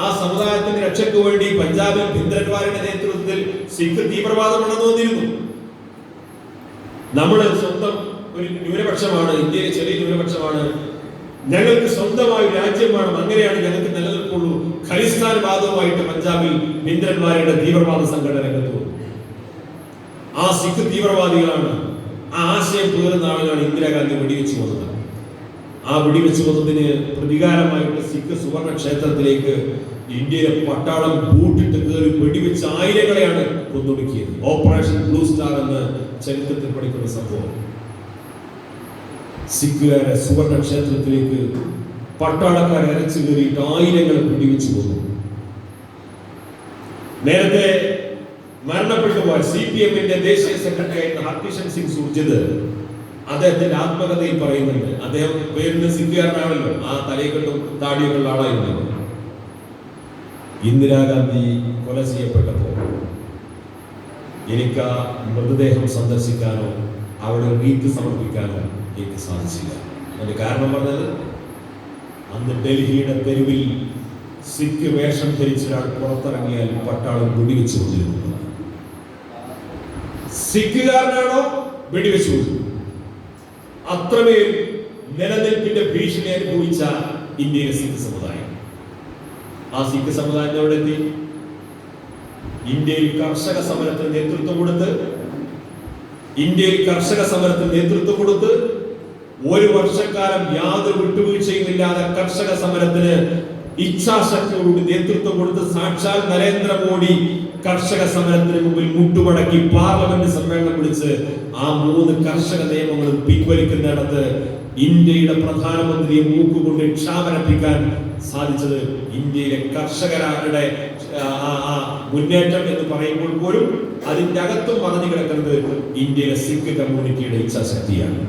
ആ സമുദായത്തിന്റെ രക്ഷയ്ക്ക് വേണ്ടി പഞ്ചാബിൽ ഭിന്ദ്രൻവാരുടെ നേതൃത്വത്തിൽ സിഖ് തീവ്രവാദം നടന്നു വന്നിരുന്നു. നമ്മൾ സ്വന്തം ഒരു ന്യൂനപക്ഷമാണ്, ഇന്ത്യയിലെ ചെറിയ ന്യൂനപക്ഷമാണ്, ഞങ്ങൾക്ക് സ്വന്തമായ രാജ്യം വേണം, അങ്ങനെയാണ് ഞങ്ങൾക്ക് നിലനിൽക്കുള്ളൂ, ഖലിസ്ഥാൻ വാദവുമായിട്ട് പഞ്ചാബിൽ ഭിന്ദ്രന്മാരുടെ തീവ്രവാദ സംഘടന രംഗത്ത് വന്നു. ആ സിഖ് തീവ്രവാദികളാണ്, ആ ആശയം പേറുന്ന ആളുകളാണ് ഇന്ദിരാഗാന്ധി വെടിവെച്ചു കൊന്നത്. ആ വെടിവെച്ചു കൊന്നതിന് പ്രതികാരമായിട്ട് സിഖ് സുവർണ ക്ഷേത്രത്തിലേക്ക് ഇന്ത്യയിലെ പട്ടാളം ബൂട്ടിട്ട് കയറി വെടിവെച്ച് ആയിരങ്ങളെയാണ് കൊന്നൊടുക്കിയത്. ഓപ്പറേഷൻ ബ്ലൂ സ്റ്റാർ എന്ന് ചരിത്രത്തിൽ പഠിക്കുന്ന സംഭവം. സിഖുകാരെ സുവർണ ക്ഷേത്രത്തിലേക്ക് പട്ടാളക്കാരെ അരച്ചു കയറിയിട്ട് ആയിരങ്ങളെ വെടിവെച്ചു കൊന്നു. നേരത്തെ മരണപ്പെട്ടു പോയ CPM-ന്റെ ദേശീയ സെക്രട്ടറി ആയിരുന്ന ഹർകിഷൻ സിംഗ് സുർജിത് അദ്ദേഹത്തിന്റെ ആത്മകഥയിൽ പറയുന്നുണ്ട്. അദ്ദേഹം പേരിന് സിഖുകാരനാണല്ലോ, ആ തലയെക്കെട്ടും താടിയൊക്കെയുള്ള ആളായിരുന്നു. ഇന്ദിരാഗാന്ധി കൊല ചെയ്യപ്പെട്ടപ്പോൾ എനിക്ക് ആ മൃതദേഹം സന്ദർശിക്കാനോ അവിടെ റീത്ത് സമർപ്പിക്കാനോ എനിക്ക് സാധിച്ചില്ല. അതിന്റെ കാരണം പറഞ്ഞത്, അന്ന് ഡൽഹിയുടെ തെരുവിൽ സിഖ് വേഷം ധരിച്ച ഒരാൾ പുറത്തിറങ്ങിയാൽ പട്ടാളം വെടിവെച്ചു കൊണ്ടിരുന്നു. സിഖുകാരനാണോ വെടിവെച്ചു കൊണ്ടു. അത്രമേൽ നിലനിൽപ്പിന്റെ ഭീഷണി അനുഭവിച്ച ഇന്ത്യയിലെ സിഖ് സമുദായം. ആ സിഖ് സമുദായം എവിടെ എത്തി? ഇന്ത്യയിൽ കർഷക സമരത്തിന് നേതൃത്വം കൊടുത്ത് ഒരു വർഷക്കാലം യാതൊരു വിട്ടുവീഴ്ചയും ഇല്ലാതെ കർഷക സമരത്തിന് ഇച്ഛാശക്തിയോടുകൂടി നേതൃത്വം കൊടുത്ത് സാക്ഷാൽ നരേന്ദ്രമോദി കർഷക സമരത്തിന് മുമ്പിൽ മുട്ടുമടക്കി പാർലമെന്റ് സമ്മേളനം വിളിച്ച് ആ 3 കർഷക നിയമങ്ങളും പിൻവലിക്കുന്നിടത്ത് ഇന്ത്യയുടെ പ്രധാനമന്ത്രിയെ മൂക്കുകൊണ്ട് ക്ഷാമരപ്പിക്കാൻ സാധിച്ചത് ഇന്ത്യയിലെ കർഷകരുടെ മുന്നേറ്റം എന്ന് പറയുമ്പോൾ പോലും അതിന്റെ അകത്തും മറഞ്ഞു കിടക്കുന്നത് ഇന്ത്യയിലെ സിഖ് കമ്മ്യൂണിറ്റിയുടെ ഇച്ഛാശക്തിയാണ്.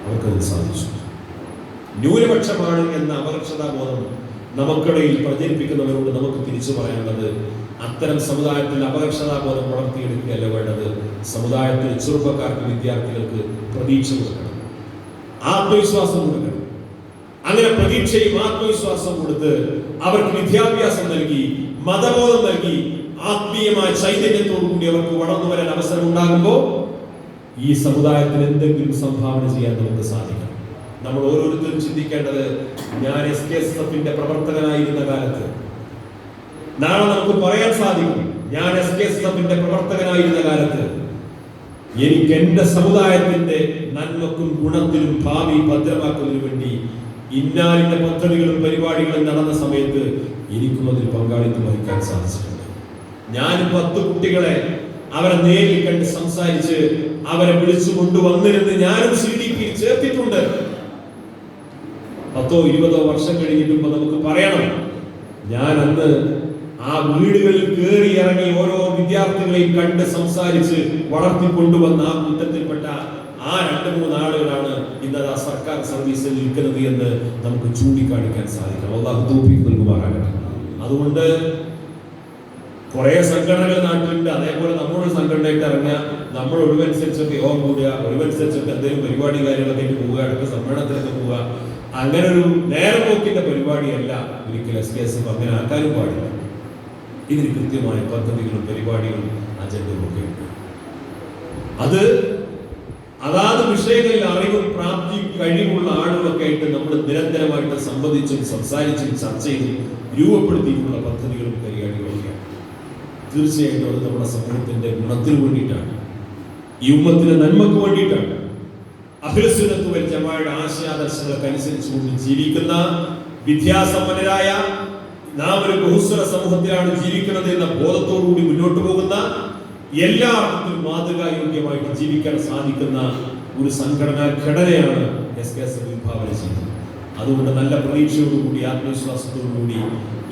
അവർക്കത് സാധിച്ചു. ന്യൂനപക്ഷമാണ് എന്ന അപകർഷതാബോധം നമുക്കിടയിൽ പ്രചരിപ്പിക്കുന്നവരോട് നമുക്ക് തിരിച്ചു പറയാനുള്ളത്, അത്തരം സമുദായത്തിൽ അപകർഷതാബോധം വളർത്തിയെടുക്കുകയല്ല വേണ്ടത്. സമുദായത്തിൽ ചെറുപ്പക്കാർക്ക്, വിദ്യാർത്ഥികൾക്ക് പ്രതീക്ഷ കൊടുക്കണം, ആത്മവിശ്വാസം കൊടുക്കണം. അങ്ങനെ പ്രതീക്ഷയും ആത്മവിശ്വാസവും കൊടുത്ത് അവർക്ക് വിദ്യാഭ്യാസം നൽകി, മതബോധം നൽകി, ആത്മീയമായ ചൈതന്യത്തോടു കൂടി അവർക്ക് വളർന്നു വരാൻ അവസരം ഉണ്ടാകുമ്പോൾ ഈ സമുദായത്തിന് എന്തെങ്കിലും സംഭാവന ചെയ്യാൻ നമുക്ക് സാധിക്കണം. നമ്മൾ ഓരോരുത്തരും ചിന്തിക്കേണ്ടത്, ഞാൻ SKSF-ന്റെ പ്രവർത്തകനായിരുന്ന കാലത്ത്, നാളെ നമുക്ക് പറയാൻ സാധിക്കും, ഞാൻ SKSF-ന്റെ പ്രവർത്തകനായിരുന്ന കാലത്ത് എനിക്ക് എന്റെ സമുദായത്തിന്റെ നന്മക്കും ഗുണത്തിനും ഭാവി ഭദ്രമാക്കുന്നതിനു വേണ്ടി ഇന്നാലിന്റെ പദ്ധതികളും പരിപാടികളും നടന്ന സമയത്ത് എനിക്കും അതിൽ പങ്കാളിത്തം വഹിക്കാൻ സാധിച്ചിട്ടുണ്ട്. ഞാൻ 10 കുട്ടികളെ അവരെ നേരിൽ കണ്ട് സംസാരിച്ച് അവരെ വിളിച്ചു കൊണ്ടുവന്നിരുന്ന് ഞാനും CDP-യിൽ ചേർത്തിട്ടുണ്ട്. 10-20 വർഷം കഴിഞ്ഞിട്ടുമ്പോ നമുക്ക് പറയണം, ഞാൻ അന്ന് ആ വീടുകളിൽ കയറി ഇറങ്ങി ഓരോ വിദ്യാർത്ഥികളെയും കണ്ട് സംസാരിച്ച് വളർത്തിക്കൊണ്ടുവന്ന ആ കൂട്ടത്തിൽപ്പെട്ട ആ 2-3 ആളുകളാണ് ഇന്ന് ആ സർക്കാർ സർവീസിൽ നിൽക്കുന്നത് എന്ന് നമുക്ക് ചൂണ്ടിക്കാണിക്കാൻ സാധിക്കണം. അല്ലാഹു തൗഫീഖ് നൽകുമാറാകട്ടെ. അതുകൊണ്ട് കുറെ സംഘടനകൾ നാട്ടിലുണ്ട്. അതേപോലെ നമ്മളൊരു സംഘടനയായിട്ട് ഇറങ്ങിയ നമ്മൾ ഒഴിവനുസരിച്ചൊക്കെ യോഗം കൂടുക, ഒഴിവനുസരിച്ചൊക്കെ എന്തെങ്കിലും പരിപാടി കാര്യങ്ങളൊക്കെ പോവുക, അടുത്ത സമ്മേളനത്തിലൊക്കെ പോവുക. അങ്ങനെ ഒരു നേരമ്പോക്കിന്റെ പരിപാടിയല്ല ഒരിക്കലും SKSF അങ്ങനെ ആക്കാനും പാടില്ല. ഇതിന് കൃത്യമായ പദ്ധതികളും പരിപാടികളും അജണ്ടകളും ഒക്കെ ഉണ്ട്. അത് അതാത് വിഷയങ്ങളിൽ അറിവും പ്രാപ്തിയും കഴിവുള്ള ആളുകളൊക്കെ ആയിട്ട് നമ്മൾ നിരന്തരമായിട്ട് സംവദിച്ചും സംസാരിച്ചും ചർച്ച ചെയ്തും രൂപപ്പെടുത്തിയിട്ടുള്ള പദ്ധതികളും പരിപാടികളൊക്കെയാണ്. തീർച്ചയായിട്ടും അത് നമ്മുടെ സമൂഹത്തിന്റെ ഗുണത്തിന് വേണ്ടിയിട്ടാണ്, ഈ ഉമ്മത്തിന് നന്മക്ക് വേണ്ടിയിട്ടാണ്. അഹ്ലുസുന്നത്ത് വൽ ജമാഅയുടെ ആശയാദർശങ്ങൾക്ക് അനുസരിച്ചുകൊണ്ട് ജീവിക്കുന്ന വിദ്യാസമ്പന്നരായ നാം ഒരു ബഹുസ്വര സമൂഹത്തിലാണ് ജീവിക്കുന്നത് എന്ന ബോധത്തോടുകൂടി മുന്നോട്ട് പോകുന്ന, എല്ലാ അർത്ഥത്തിലും മാതൃകായോഗ്യമായിട്ട് ജീവിക്കാൻ സാധിക്കുന്ന ഒരു സംഘടനാ ഘടനയാണ് SKSF വിഭാവന ചെയ്യുന്നത്. അതുകൊണ്ട് നല്ല പ്രതീക്ഷയോടുകൂടി ആത്മവിശ്വാസത്തോടുകൂടി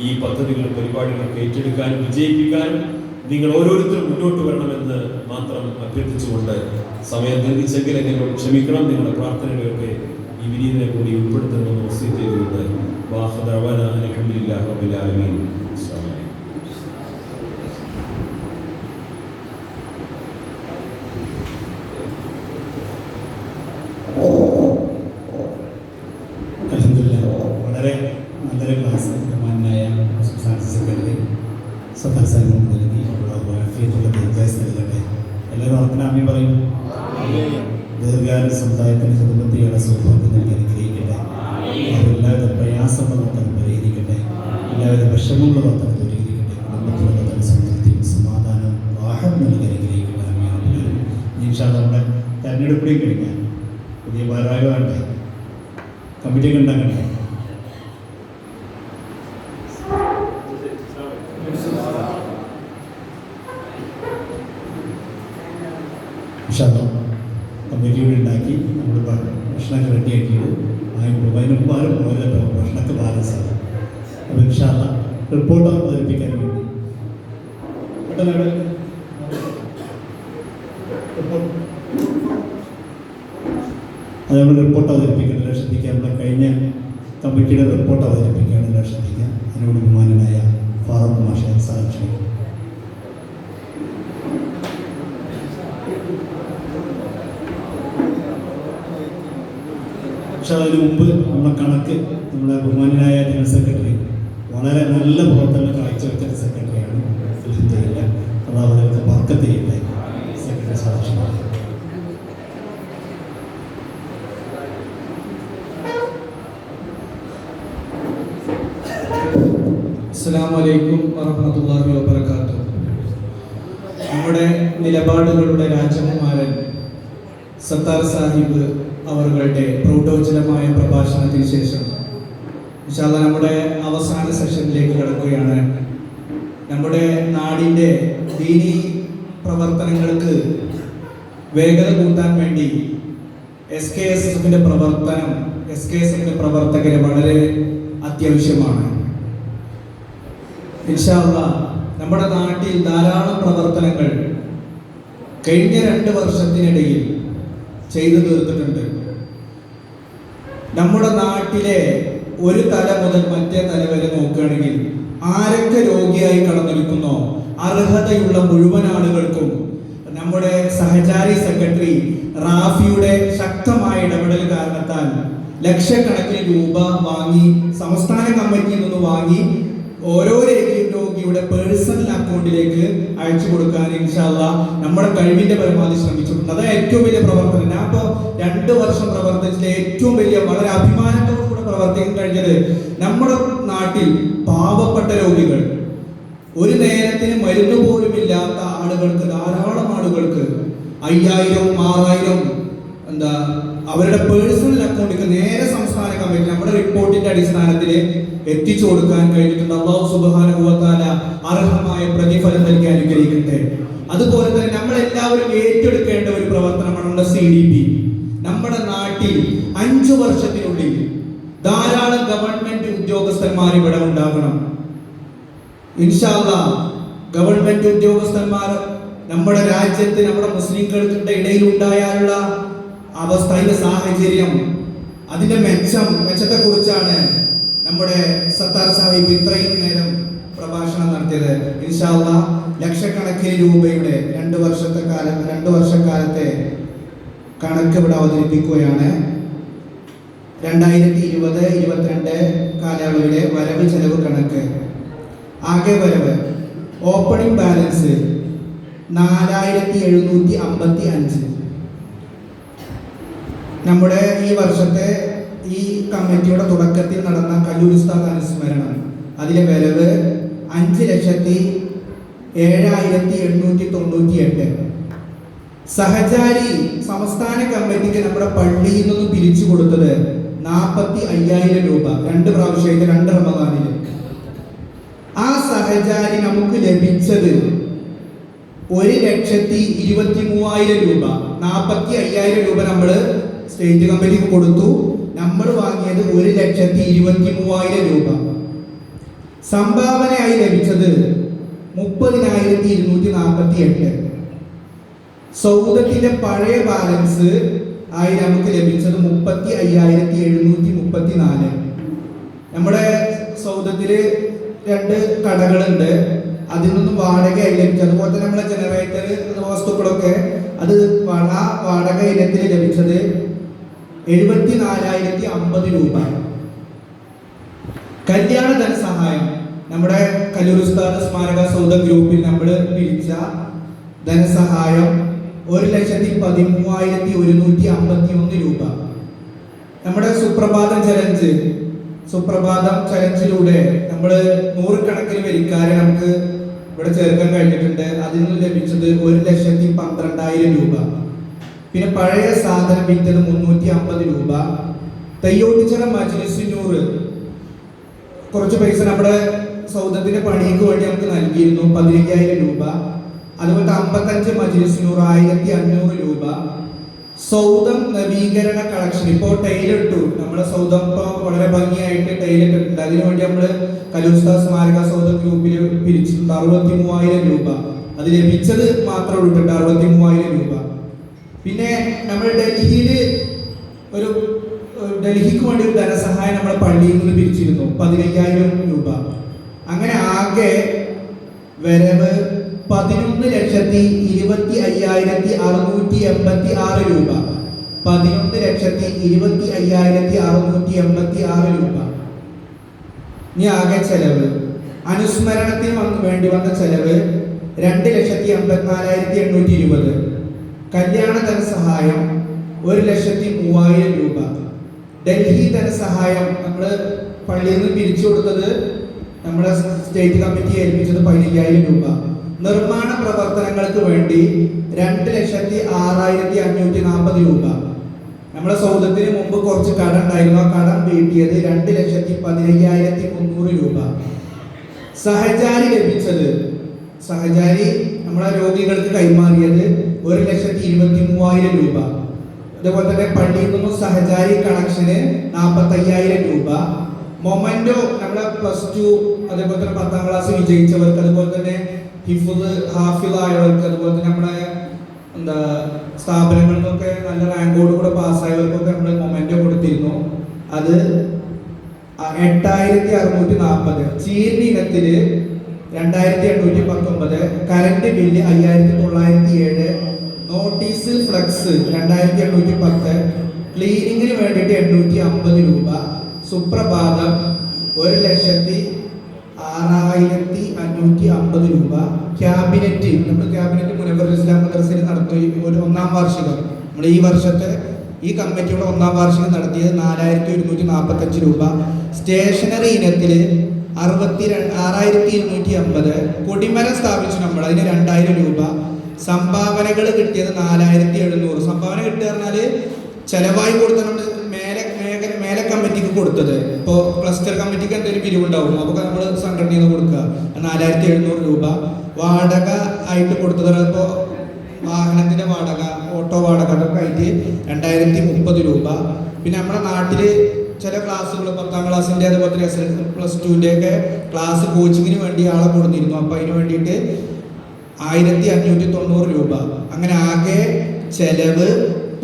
ഈ പദ്ധതികളും പരിപാടികളൊക്കെ ഏറ്റെടുക്കാനും വിജയിപ്പിക്കാനും നിങ്ങൾ ഓരോരുത്തരും മുന്നോട്ട് വരണമെന്ന് മാത്രം അഭ്യർത്ഥിച്ചുകൊണ്ട്, സമയം ദീർഘിച്ചെങ്കിൽ എന്നോട് ക്ഷമിക്കണം. നിങ്ങളുടെ പ്രാർത്ഥനകളൊക്കെ ഈ വിനീതനെ കൂടി ഉൾപ്പെടുത്തണമെന്ന് വസിയത്ത് ചെയ്തുകൊണ്ട് അൽഹംദുലില്ലാഹി റബ്ബിൽ ആലമീൻ. വളരെ നല്ലൊരു ക്ലാസ് ബഹുമാനായ സംസ്ഥാന സെക്രട്ടറി സത്താർ സാഹിബ് നൽകി. എല്ലാവരും ഉറപ്പിനാമി പറയും. ദീർഘകാല സമുദായത്തിന് കുടുംബത്തിലുള്ള സൗഭാഗ്യം നൽകി അനുഗ്രഹിക്കട്ടെ. എല്ലാവിധ പ്രയാസങ്ങളും നമുക്ക് പരിഹരിക്കട്ടെ. എല്ലാവിധ വിഷമങ്ങളും നമുക്ക് ദൂരീകരിക്കട്ടെ. കുടുംബത്തിലുള്ള തന്നെ സമൃദ്ധിയും സമാധാനവും വാഹനം നൽകി അനുഗ്രഹിക്കട്ടെ. ഇൻഷാ അല്ലാഹ് നമ്മുടെ തെരഞ്ഞെടുപ്പിലേക്ക് കഴിഞ്ഞാൽ പുതിയ ഭാരവാഹികളുണ്ട്, കമ്മിറ്റിയൊക്കെ ഉണ്ടാക്കണ്ടേ? കമ്മിറ്റിയോട് ഉണ്ടാക്കി നമ്മൾ ഭക്ഷണമൊക്കെ റെഡിയാക്കിയിട്ട് അതിനുമാരും ഓരോ ഭക്ഷണമൊക്കെ ബാലൻസ് ആകും. അപ്പോൾ ഇൻഷാ അല്ലാഹ് റിപ്പോർട്ട് അവതരിപ്പിക്കാൻ വേണ്ടി അത് നമ്മൾ റിപ്പോർട്ട് അവതരിപ്പിക്കേണ്ട ശ്രദ്ധിക്കുക. നമ്മുടെ കഴിഞ്ഞ കമ്മിറ്റിയുടെ റിപ്പോർട്ട് അവതരിപ്പിക്കുകയാണ് ശ്രദ്ധിക്കുക. അതിനോട് ബഹുമാനനായ ഫാറൂഖ് മാഷ സാക്ഷി. പക്ഷെ അതിന് മുമ്പ് നമ്മുടെ കണക്ക് നമ്മുടെ ബഹുമാനായ ജനറൽ സെക്രട്ടറി വളരെ നല്ല പ്രവർത്തനം കാഴ്ചവെച്ച സെക്രട്ടറിയാണ്. അതാവുന്ന വർക്കത്ത് ചെയ്യട്ടെ സെക്രട്ടറി സാക്ഷി. അസ്സലാമു അലൈക്കും വറഹ്മത്തുള്ളാഹി വബറകാതുഹു. നമ്മുടെ നിലപാടുകളുടെ രാജകുമാരൻ സത്താർ സാഹിബ് അവരുടെ പ്രൗഢോജ്വലമായ പ്രഭാഷണത്തിന് ശേഷം ഇൻഷാ അല്ലാഹ് നമ്മുടെ അവസാന സെഷനിലേക്ക് കടക്കുകയാണ്. നമ്മുടെ നാടിൻ്റെ ദീനീ പ്രവർത്തനങ്ങൾക്ക് വേഗത കൂട്ടാൻ വേണ്ടി SKSFന്റെ പ്രവർത്തനം, SKSFന്റെ പ്രവർത്തകർ വളരെ അത്യാവശ്യമാണ്. ഇൻഷാ അല്ലാഹ് നമ്മുടെ നാട്ടിൽ ധാരാളം പ്രവർത്തനങ്ങൾ കഴിഞ്ഞ 2 വർഷത്തിനിടയിൽ ചെയ്തു തീർത്തിട്ടുണ്ട്. നമ്മുടെ നാട്ടിലെ ഒരു തല മുതൽ മറ്റേ തല വരെ നോക്കുകയാണെങ്കിൽ ആരൊക്കെ രോഗിയായി കടന്നിരിക്കുന്നോ അർഹതയുള്ള മുഴുവൻ ആളുകൾക്കും നമ്മുടെ സഹചാരി സെക്രട്ടറി റാഫിയുടെ ശക്തമായ ഇടപെടൽ കാരണത്താൽ ലക്ഷക്കണക്കിന് രൂപ വാങ്ങി, സംസ്ഥാന കമ്മിറ്റിയിൽ നിന്ന് വാങ്ങി ഓരോ രോഗിയുടെ പേഴ്സണൽ അക്കൗണ്ടിലേക്ക് അയച്ചു കൊടുക്കാൻ ഇൻഷാ അല്ലാഹ് നമ്മുടെ കഴിവിന്റെ പരമാവധി ശ്രമിച്ചിട്ടുണ്ട്. അതാണ് ഏറ്റവും വലിയ പ്രവർത്തനം. ഞാൻ ഇപ്പോൾ 2 വർഷം പ്രവർത്തിച്ചിലെ ഏറ്റവും വലിയ, വളരെ അഭിമാനത്തോടുകൂടെ പ്രവർത്തിക്കാൻ കഴിഞ്ഞത് നമ്മുടെ നാട്ടിൽ പാവപ്പെട്ട രോഗികൾ, ഒരു നേരത്തിന് മരുന്ന് പോലും ഇല്ലാത്ത ആളുകൾക്ക്, ധാരാളം ആളുകൾക്ക് 5000 6000 അവരുടെ പേഴ്സണൽ അക്കൗണ്ടിലേക്ക് നേരെ സംസ്ഥാന കമ്മിറ്റി നമ്മുടെ റിപ്പോർട്ടിന്റെ അടിസ്ഥാനത്തിൽ എത്തിച്ചു കൊടുക്കാൻ കഴിഞ്ഞിട്ടുണ്ട്. അല്ലാഹു സുബ്ഹാനഹു വ തആല അർഹമായ പ്രതിഫലം നൽകി അനുഗ്രഹിക്കട്ടെ. അതുപോലെ തന്നെ നമ്മൾ എല്ലാവരും ഏറ്റെടുക്കേണ്ട ഒരു പ്രവർത്തനമാണ് നമ്മുടെ CDP. നമ്മുടെ നാട്ടിൽ 5 വർഷത്തിനുള്ളിൽ ധാരാളം ഗവൺമെന്റ് ഉദ്യോഗസ്ഥന്മാർ ഇവിടെ ഉണ്ടാകണം. ഇൻഷാ അല്ലാഹ് ഗവൺമെന്റ് ഉദ്യോഗസ്ഥന്മാർ നമ്മുടെ രാജ്യത്ത് നമ്മുടെ മുസ്ലിംകൾക്കിടെ ഇടയിൽ ഉണ്ടായാലുള്ള അവസ്ഥ, അതിന്റെ സാഹചര്യം, അതിന്റെ മെച്ചത്തെ കുറിച്ചാണ് നമ്മുടെ സത്താർ സാഹിബ് ഇത്രയും നേരം പ്രഭാഷണം നടത്തിയത്. ഇൻഷാ അല്ലാഹ് ലക്ഷക്കണക്കിന് രൂപയുടെ 2 വർഷക്കാലത്തെ കണക്ക് ഇവിടെ അവതരിപ്പിക്കുകയാണ്. 2020-22 കാലയളവിലെ വരവ് ചെലവ് കണക്ക്. ആകെ വരവ് ഓപ്പണിംഗ് ബാലൻസ് 4755. നമ്മുടെ ഈ വർഷത്തെ ഈ കമ്മിറ്റിയുടെ തുടക്കത്തിൽ നടന്ന കല്ലൂർ ഉസ്താദ് അനുസ്മരണം, അതിലെ വരവ് 5,07,898. സഹചാരി സംസ്ഥാന കമ്മിറ്റിക്ക് നമ്മുടെ പള്ളിയിൽ നിന്ന് പിരിച്ചു കൊടുത്തത് 45,000 രൂപ, 2 പ്രാവശ്യമായിട്ട് 2 റമദാനിൽ. ആ സഹചാരി നമുക്ക് ലഭിച്ചത് 1,23,000 രൂപ. 45,000 രൂപ നമ്മൾ സ്റ്റേറ്റ് കമ്മിറ്റിക്ക് കൊടുത്തു. നമ്മൾ വാങ്ങിയത് 1,23,000 രൂപ. സംഭാവനയായി ലഭിച്ചത് 30,248. സൗദത്തിന്റെ പഴയ ബാലൻസ് ആയി നമുക്ക് ലഭിച്ചത് 35,734. നമ്മുടെ സൗദത്തില് 2 കടകളുണ്ട്, അതിൽ നിന്നും വാടകയായി ലഭിച്ചത്. അതുപോലെ തന്നെ നമ്മുടെ ജനറേറ്റർ വസ്തുക്കളൊക്കെ അത് വാടക ഇനത്തിൽ ലഭിച്ചത് 74,050 രൂപ. കല്യാണ ധനസഹായം നമ്മുടെ കല്ലൂർ ഉസ്താദ് സ്മാരക സൗദം ഗ്രൂപ്പിൽ നമ്മൾ പിരിച്ച ധനസഹായം 1,13,151 രൂപ. നമ്മുടെ സുപ്രഭാതം ചലഞ്ചിലൂടെ നമ്മൾ 100 കണക്കിന് വരിക്കാരെ നമുക്ക് ഇവിടെ ചേർക്കാൻ കഴിഞ്ഞിട്ടുണ്ട്. അതിൽ നിന്ന് ലഭിച്ചത് 1,12,000 രൂപ. പിന്നെ പഴയ സാധനം വിറ്റത് 350 രൂപ. തയ്യോട്ടിച്ചിറ മജ്‌ലിസുന്നൂർ കുറച്ച് പൈസ നമ്മുടെ സൗദത്തിന്റെ പണിക്ക് വേണ്ടി നമുക്ക് നൽകിയിരുന്നു, 15,000 രൂപ. അതുപോലെ 55 മജ്‌ലിസുന്നൂർ 1,500 രൂപ. സൗദം നവീകരണ കളക്ഷൻ ഇപ്പോൾ ടൈലിട്ടു. നമ്മുടെ സൗദം ഇപ്പോൾ വളരെ ഭംഗിയായിട്ട് ടൈലിട്ടിട്ടുണ്ട്. അതിനുവേണ്ടി നമ്മൾ കല്ലൂർ ഉസ്താദ് സ്മാരക സൗദം ഗ്രൂപ്പിൽ പിരിച്ചിട്ടുണ്ട് 63,000 രൂപ. അത് ലഭിച്ചത് മാത്രമേ ഉള്ളൂ 63,000 രൂപ. പിന്നെ നമ്മൾ ഡൽഹിക്ക് വേണ്ടി ഒരു ധനസഹായം നമ്മുടെ പള്ളിയിൽ നിന്ന് പിരിച്ചിരുന്നു 15,000 രൂപ. അങ്ങനെ ആകെ വരവ് 11,25,686 രൂപ. 11,25,686 രൂപ. ഇനി ആകെ ചെലവ്, അനുസ്മരണത്തിന് വേണ്ടി വന്ന ചെലവ് 2,84,820. കല്യാണ ധനസഹായം 1,03,000 രൂപ. ഡൽഹി ധനസഹായം നമ്മൾ പള്ളിയിൽ നിന്ന് പിരിച്ചു കൊടുത്തത് നമ്മുടെ സ്റ്റേറ്റ് കമ്മിറ്റി ഏൽപ്പിച്ചത് 15,000 രൂപ. നിർമ്മാണ പ്രവർത്തനങ്ങൾക്ക് വേണ്ടി 2,06,540 രൂപ. നമ്മുടെ സൗദത്തിന് മുമ്പ് കുറച്ച് കടം ഉണ്ടായിരുന്നു, ആ കടം വീട്ടിയത് 2,15,300 രൂപ. സഹചാരി ലഭിച്ചത്, സഹചാരി നമ്മളെ രോഗികൾക്ക് കൈമാറിയത് 1,23,000 രൂപ. അതുപോലെ തന്നെ പള്ളിയിൽ നിന്നും സഹചാരി കണക്ഷന് 45,000 രൂപ. മൊമെന്റോ നമ്മളെ +2 അതേപോലെ തന്നെ 10ാം ക്ലാസ് വിജയിച്ചവർക്ക്, അതുപോലെ തന്നെ ഹാഫിളായവർക്ക്, അതുപോലെ തന്നെ നമ്മുടെ സ്ഥാപനങ്ങളിൽ നിന്നൊക്കെ നല്ല റാങ്കോട് കൂടെ പാസ്സായവർക്കൊക്കെ നമ്മൾ മൊമെന്റോ കൊടുത്തിരുന്നു. അത് 8,640. ചീരണി ഇനത്തില് 2,819. Current bill 5,907. Notice flux 2,810. ക്ലീനിങ്ങിന് വേണ്ടിയിട്ട് 850 രൂപ. സുപ്രഭാതം 1,06,550 രൂപ. ക്യാബിനറ്റ്, നമ്മൾ ക്യാബിനറ്റ് മുനവ്വർ ഇസ്ലാം മദ്രസയിൽ നടത്തി ഒരു 1ാം വാർഷികം, നമ്മൾ ഈ വർഷത്തെ ഈ കമ്മിറ്റിയുടെ 1ാം വാർഷികം നടത്തിയത് 4,145 രൂപ. സ്റ്റേഷനറി ഇനത്തിൽ 6,250. കൊടിമരം സ്ഥാപിച്ചു നമ്മൾ, അതിന് 2,000 രൂപ. സംഭാവനകൾ കിട്ടിയത് 4,700. സംഭാവന കിട്ടുക പറഞ്ഞാൽ ചെലവായി കൊടുത്ത നമ്മൾ മേലെ കമ്മിറ്റിക്ക് കൊടുത്തത്. ഇപ്പോൾ ക്ലസ്റ്റർ കമ്മിറ്റിക്ക് എന്തെങ്കിലും പിരിവുണ്ടാവും, അപ്പോൾ നമ്മൾ സംഘടനയിൽ നിന്ന് കൊടുക്കുക 4,700 രൂപ. വാടക ആയിട്ട് കൊടുത്തത് ഇപ്പോൾ വാഹനത്തിൻ്റെ വാടക, ഓട്ടോ വാടക അതൊക്കെ ആയിട്ട് 2,030 രൂപ. പിന്നെ നമ്മുടെ നാട്ടിൽ ചില ക്ലാസ്സുകൾ 10ാം ക്ലാസ്സിൻ്റെ അതുപോലെ തന്നെ +2ൻ്റെ ഒക്കെ ക്ലാസ് കോച്ചിങ്ങിന് വേണ്ടി ആളെ കൊടുത്തിരുന്നു. അപ്പോൾ അതിന് വേണ്ടിയിട്ട് 1,590 രൂപ. അങ്ങനെ ആകെ ചെലവ്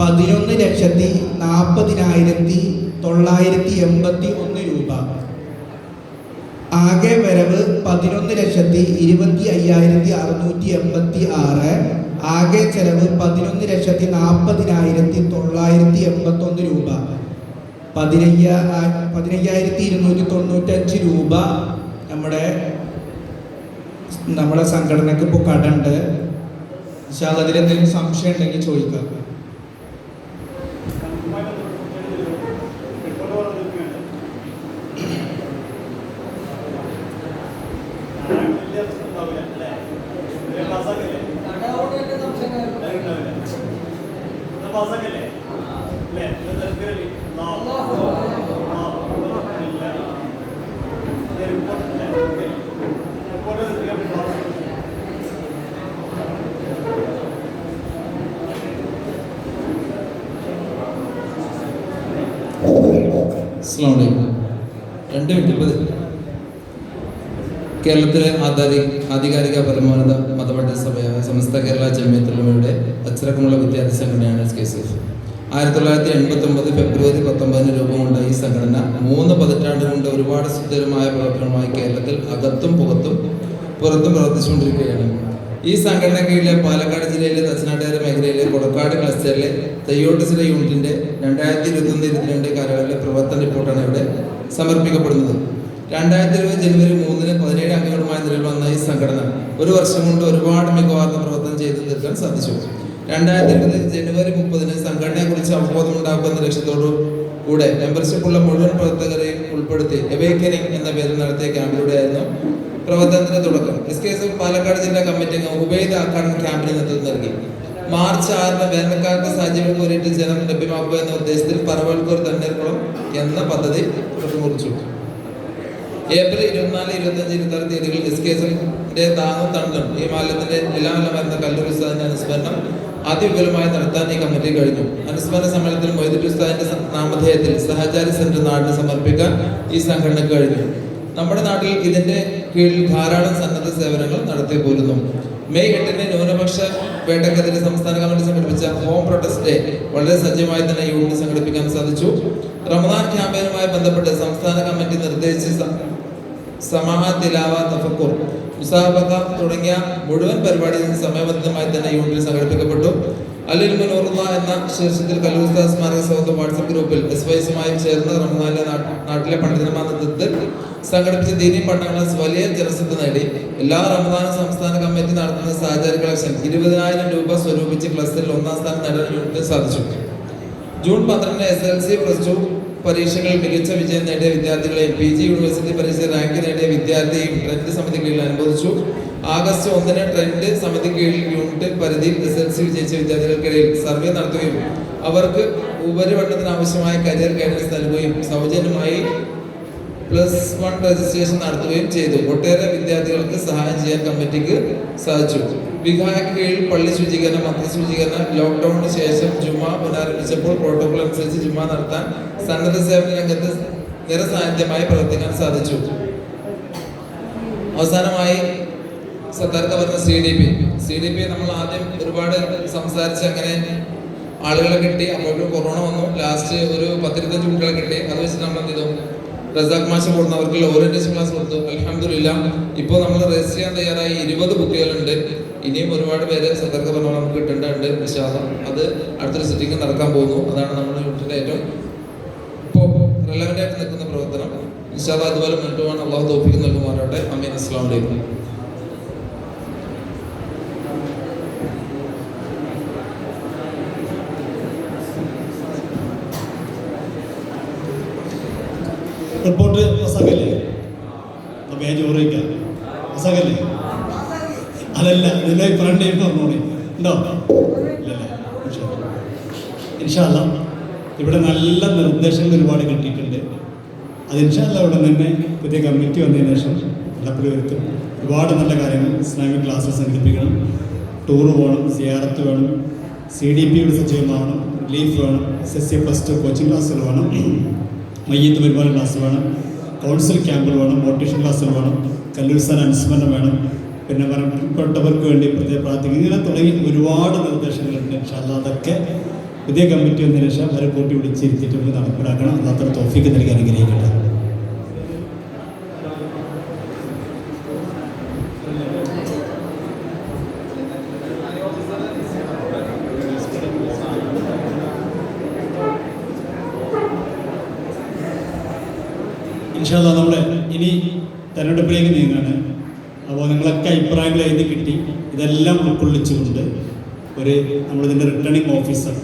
11,40,981 രൂപ. ആകെ വരവ് 11,25,686. ആകെ ചെലവ് 11,40,981 രൂപ. 15,295 രൂപ നമ്മുടെ സംഘടനക്ക് ഇപ്പോൾ കടണ്ട്. അതിലെന്തെങ്കിലും സംശയം ഉണ്ടെങ്കിൽ ചോദിക്കാം. അസ്സലാമു അലൈക്കും. 2 മിനിറ്റ്. കേരളത്തിലെ ആധികാരിക പരമോന്നത മതപഠന സഭയായ സമസ്ത കേരള ജമിയത്തുലമയുടെ അച്ചടക്കമുള്ള വിദ്യാർത്ഥി സംഘടനയാണ് SKSF. 1989 ഫെബ്രുവരി 19 രൂപം കൊണ്ട ഈ സംഘടന 3 പതിറ്റാണ്ട് കൊണ്ട് ഒരുപാട് സുസ്ഥിരമായ പ്രവർത്തനമായി കേരളത്തിൽ അകത്തും പുറത്തും പ്രവർത്തിച്ചുകൊണ്ടിരിക്കുകയാണ്. ഈ സംഘടന കീഴിലെ പാലക്കാട് ജില്ലയിലെ തച്ചനാട്ടുകര മേഖലയിലെ കൊടക്കാട് ക്ലസ്റ്ററിലെ തയ്യോട്ടുസിലെ യൂണിറ്റിന്റെ 2021-22 കാലയളവിലെ പ്രവർത്തന റിപ്പോർട്ടാണ് ഇവിടെ സമർപ്പിക്കപ്പെടുന്നത്. 2020 ജനുവരി 3-ന് 17 അംഗങ്ങളുമായി നിലവിൽ വന്ന ഈ സംഘടന ഒരു വർഷം കൊണ്ട് ഒരുപാട് മികവാർന്ന പ്രവർത്തനം ചെയ്തു തീർക്കാൻ സാധിച്ചു. 2020 ജനുവരി 30-ന് സംഘടനയെ കുറിച്ച് അവബോധം ഉണ്ടാക്കുന്ന ലക്ഷ്യത്തോടു കൂടെ മെമ്പർഷിപ്പുള്ള മുഴുവൻ പ്രവർത്തകരെയും ഉൾപ്പെടുത്തി എവേക്കനിങ് എന്ന പേരിൽ നടത്തിയ ക്യാമ്പിലൂടെയായിരുന്നു പ്രവർത്തനത്തിന്റെ തുടക്കം. SKSF പാലക്കാട് ജില്ലാ കമ്മിറ്റി അംഗം ഉബൈദ് ആക്കാടൻ ക്യാമ്പിന് നേതൃത്വം നൽകി. മാർച്ച് 6-ന് വേനൽക്കാലത്ത് സജീവങ്ങൾക്ക് വേണ്ടിയിട്ട് ജലം ലഭ്യമാക്കുക എന്ന ഉദ്ദേശത്തിൽ പറവൽക്കൂർ തണ്ണീർക്കുളം എന്ന പദ്ധതി കുറിച്ചു. ഏപ്രിൽ 24, 25, 26 തീയതികളിൽ SKSFന്റെ താങ്ങും തണ്ടും ഈ മാലിന്യത്തിന്റെ എല്ലാം കല്ലൂർ ഉസ്താദിന്റെ അനുസ്മരണം അതിവിപുലമായി നടത്താൻ ഈ കമ്മിറ്റി കഴിഞ്ഞു. അനുസ്മരണ സമ്മേളനത്തിൽ മൊയ്തുൽ ഉസ്താദിന്റെ നാമധേയത്തിൽ സഹചാരി സെന്റർ നാടിന് സമർപ്പിക്കാൻ ഈ സംഘടനയ്ക്ക് കഴിഞ്ഞു. നമ്മുടെ നാട്ടിൽ ഇതിന്റെ കീഴിൽ ധാരാളം സന്നദ്ധ സേവനങ്ങൾ നടത്തി പോരുന്നു. മെയ് 8-ന് ന്യൂനപക്ഷ വേട്ടക്കെതിരെ സംസ്ഥാന കമ്മിറ്റി സംഘടിപ്പിച്ച ഹോം പ്രൊട്ടസ്റ്റ് ഡേ വളരെ സജ്ജമായി തന്നെ യൂണിറ്റ് സംഘടിപ്പിക്കാൻ സാധിച്ചു. റമദാൻ ക്യാമ്പയിനുമായി ബന്ധപ്പെട്ട് സംസ്ഥാന കമ്മിറ്റി നിർദ്ദേശിച്ച സമാഹ തിലാവ തഫക്കുർ മുസാബഖ തുടങ്ങിയ മുഴുവൻ പരിപാടികളും സമയബന്ധിതമായി തന്നെ യൂണിറ്റിൽ സംഘടിപ്പിക്കപ്പെട്ടു. അലിൽ മുനൂറുള്ള എന്ന ശീർഷത്തിൽ കല്ലൂർ ഉസ്താദ് സ്മാരക സൗഹൃദ വാട്സപ്പ് ഗ്രൂപ്പിൽ SYSുമായി ചേർന്ന് റമദാനിലെ നാട്ടിലെ പണ്ഡിതന്മാർ നേതൃത്വത്തിൽ സംഘടിപ്പിച്ച ദീനി പഠനങ്ങൾ വലിയ ജനശ്രദ്ധ നേടി. എല്ലാ റമദാനും സംസ്ഥാന കമ്മിറ്റി നടത്തുന്ന സഹചാരി കളക്ഷൻ 20,000 രൂപ സ്വരൂപിച്ച് ക്ലസ്റ്ററിൽ 1ാം സ്ഥാനം നേടാൻ യൂണിറ്റിന് സാധിച്ചു. ജൂൺ 12-ന് SLC +2 പരീക്ഷകളിൽ മികച്ച വിജയം നേടിയ വിദ്യാർത്ഥികളെയും PG യൂണിവേഴ്സിറ്റി പരീക്ഷ റാങ്ക് നേടിയ വിദ്യാർത്ഥിയെയും ട്രെൻഡ് സമിതി കീഴിൽ അനുമോദിച്ചു. ആഗസ്റ്റ് 1-ന് ട്രെൻഡ് സമിതി കീഴിൽ യൂണിറ്റ് പരിധിയിൽ SLC വിജയിച്ച വിദ്യാർത്ഥികൾക്കിടയിൽ സർവേ നടത്തുകയും അവർക്ക് ഉപരിപഠനത്തിന് ആവശ്യമായ കരിയർ ഗൈഡൻസ് നൽകുകയും സൗജന്യമായി +1 രജിസ്ട്രേഷൻ നടത്തുകയും ചെയ്തു. ഒട്ടേറെ വിദ്യാർത്ഥികൾക്ക് സഹായം ചെയ്യാൻ കമ്മിറ്റിക്ക് സാധിച്ചു. വിഹായക്ക് കീഴിൽ പള്ളി ശുചീകരണം, മന്ത്രി ശുചീകരണം, ലോക്ക്ഡൌണിന് ശേഷം ജുമാ പുനരാരംഭിച്ചപ്പോൾ പ്രോട്ടോകോൾ അനുസരിച്ച് ജുമാ നടത്താൻ സന്നദ്ധ സേവന രംഗത്ത് നിറസാന്നിധ്യമായി പ്രവർത്തിക്കാൻ സാധിച്ചു. അവസാനമായി സത്തർക്ക പറഞ്ഞ CDP നമ്മൾ ആദ്യം ഒരുപാട് സംസാരിച്ച് അങ്ങനെ ആളുകളെ കിട്ടി. അപ്പോഴും കൊറോണ വന്നു. ലാസ്റ്റ് ഒരു 10-25 കുട്ടികളെ കിട്ടി. അത് വെച്ച് നമ്മൾ എന്ത് ചെയ്തു, റസാഖ് മാഷ് കൊടുത്തവർക്ക് ഓറിയന്റേഷൻ ക്ലാസ് കൊടുത്തു. അൽഹംദുലില്ലാ ഇപ്പോൾ നമ്മൾ രജിസ്റ്റർ ചെയ്യാൻ തയ്യാറായി 20 ബുക്കുകളുണ്ട്. ഇനിയും ഒരുപാട് പേര് സത്തർക്ക പറഞ്ഞാൽ നമുക്ക് കിട്ടേണ്ടതുണ്ട്. ഇൻഷാ അല്ലാഹ് അത് അടുത്തൊരു സിറ്റിംഗ് നടക്കാൻ പോകുന്നു. അതാണ് നമ്മുടെ യൂണിറ്റിന്റെ ഏറ്റവും ഇപ്പോൾ റെലവൻ്റ് ആയിട്ട് നിൽക്കുന്ന പ്രവർത്തനം. ഇൻഷാ അല്ലാഹ് അതുപോലെ മുന്നോട്ട് പോകാൻ അള്ളാഹു തൗഫീഖ് നൽകുമാറാവട്ടെ. ആമീൻ. അസ്സലാമു അലൈക്കും. റിപ്പോർട്ട് അസകല്ലേ പേജ് ഓർമ്മിക്കാം. അസകല്ലേ അതല്ല ഇതിൻ്റെ ഫ്രണ്ട് പറഞ്ഞോളി ഉണ്ടോ? ഇല്ലല്ലേ? ഇൻഷാ അല്ലാഹ് ഇവിടെ നല്ല നിർദ്ദേശങ്ങൾ ഒരുപാട് കിട്ടിയിട്ടുണ്ട്. അത് ഇൻഷാ അല്ലാഹ് ഇവിടെ തന്നെ പുതിയ കമ്മിറ്റി വന്നതിന് ശേഷം നടപ്പിൽ ഒരുപാട് നല്ല കാര്യങ്ങൾ ഇസ്ലാമിക് ക്ലാസ്സസ് സംഘടിപ്പിക്കണം. ടൂറ് പോകണം, സിയാറത്ത് വേണം, CDPയുടെ സജീവമാവണം, റിലീഫ് വേണം, SSC +2 കോച്ചിങ് ക്ലാസ്സുകൾ വേണം, മയ്യത്ത് പരിപാടി ക്ലാസ് വേണം, കൗൺസിൽ ക്യാമ്പുകൾ വേണം, മോട്ടിവേഷൻ ക്ലാസ്സുകൾ വേണം, കല്ലൂർസ്ഥാന അനുസ്മരണം വേണം, പിന്നെ മരണപ്പെട്ടവർക്ക് വേണ്ടി പ്രത്യേക പ്രാർത്ഥന, ഇങ്ങനെ തുടങ്ങി ഒരുപാട് നിർദ്ദേശങ്ങളുണ്ട്. ഇൻഷാ അല്ലാഹ് അതൊക്കെ പുതിയ കമ്മിറ്റി വന്നതിന് ശേഷം അവരെ കൂട്ടി വിളിച്ചിരുത്തിയിട്ട് നമുക്ക് നടപ്പിലാക്കണം. അല്ലാത്ത തൗഫീഖ് നൽകി അനുഗ്രഹിക്കട്ടെ. ഇൻഷാ അല്ലാഹ് നമ്മുടെ ഇനി തെരഞ്ഞെടുപ്പിലേക്ക് നീങ്ങാണ്. അപ്പോൾ നിങ്ങളൊക്കെ അഭിപ്രായങ്ങൾ എഴുതി കിട്ടി. ഇതെല്ലാം ഉൾക്കൊള്ളിച്ചുകൊണ്ട് നമ്മളിതിൻ്റെ റിട്ടേണിംഗ് ഓഫീസർ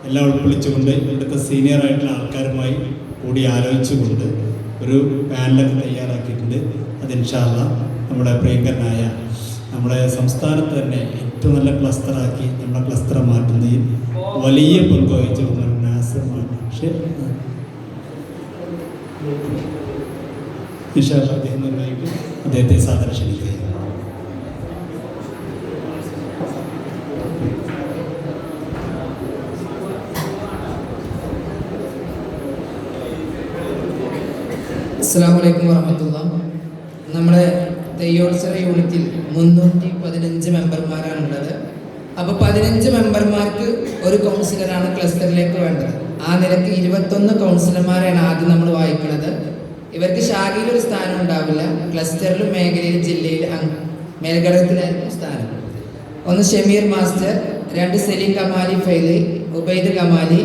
എല്ലാം ഉൾക്കൊള്ളിച്ചുകൊണ്ട് ഇവിടുത്തെ സീനിയർ ആയിട്ടുള്ള ആൾക്കാരുമായി കൂടി ആലോചിച്ചുകൊണ്ട് ഒരു പാനലൊക്കെ തയ്യാറാക്കിയിട്ടുണ്ട്. അത് ഇൻഷാ അല്ലാഹ് നമ്മുടെ പ്രിയങ്കരനായ നമ്മുടെ സംസ്ഥാനത്ത് തന്നെ ഏറ്റവും നല്ല ക്ലസ്റ്ററാക്കി നമ്മുടെ ക്ലസ്റ്റർ മാറ്റുന്നതിൽ വലിയ പങ്ക് വഹിച്ച നാസറുമാണ്. പക്ഷേ അദ്ദേഹം നിർവഹിക്കും. അദ്ദേഹത്തെ സാദരം ക്ഷണിക്കുക. അസ്സലാമു അലൈക്കും വറഹ്മത്തുള്ളാഹി. നമ്മുടെ തെയ്യോത്സവ യൂണിറ്റിൽ 315 മെമ്പർമാരാണുള്ളത്. അപ്പോൾ 15 മെമ്പർമാർക്ക് ഒരു കൗൺസിലറാണ് ക്ലസ്റ്ററിലേക്ക് വേണ്ടത്. ആ നിലയ്ക്ക് 21 കൗൺസിലർമാരാണ് ആദ്യം നമ്മൾ വായിക്കുന്നത്. ഇവർക്ക് ശാഖയിൽ ഒരു സ്ഥാനം ഉണ്ടാവില്ല. ക്ലസ്റ്ററിലും മേഖലയിലും ജില്ലയിൽ മേൽഘടകത്തിലായിരിക്കും സ്ഥാനം. ഒന്ന് Shameer master, 2 Saleem Kamali Faizy, Ubaid Kamali,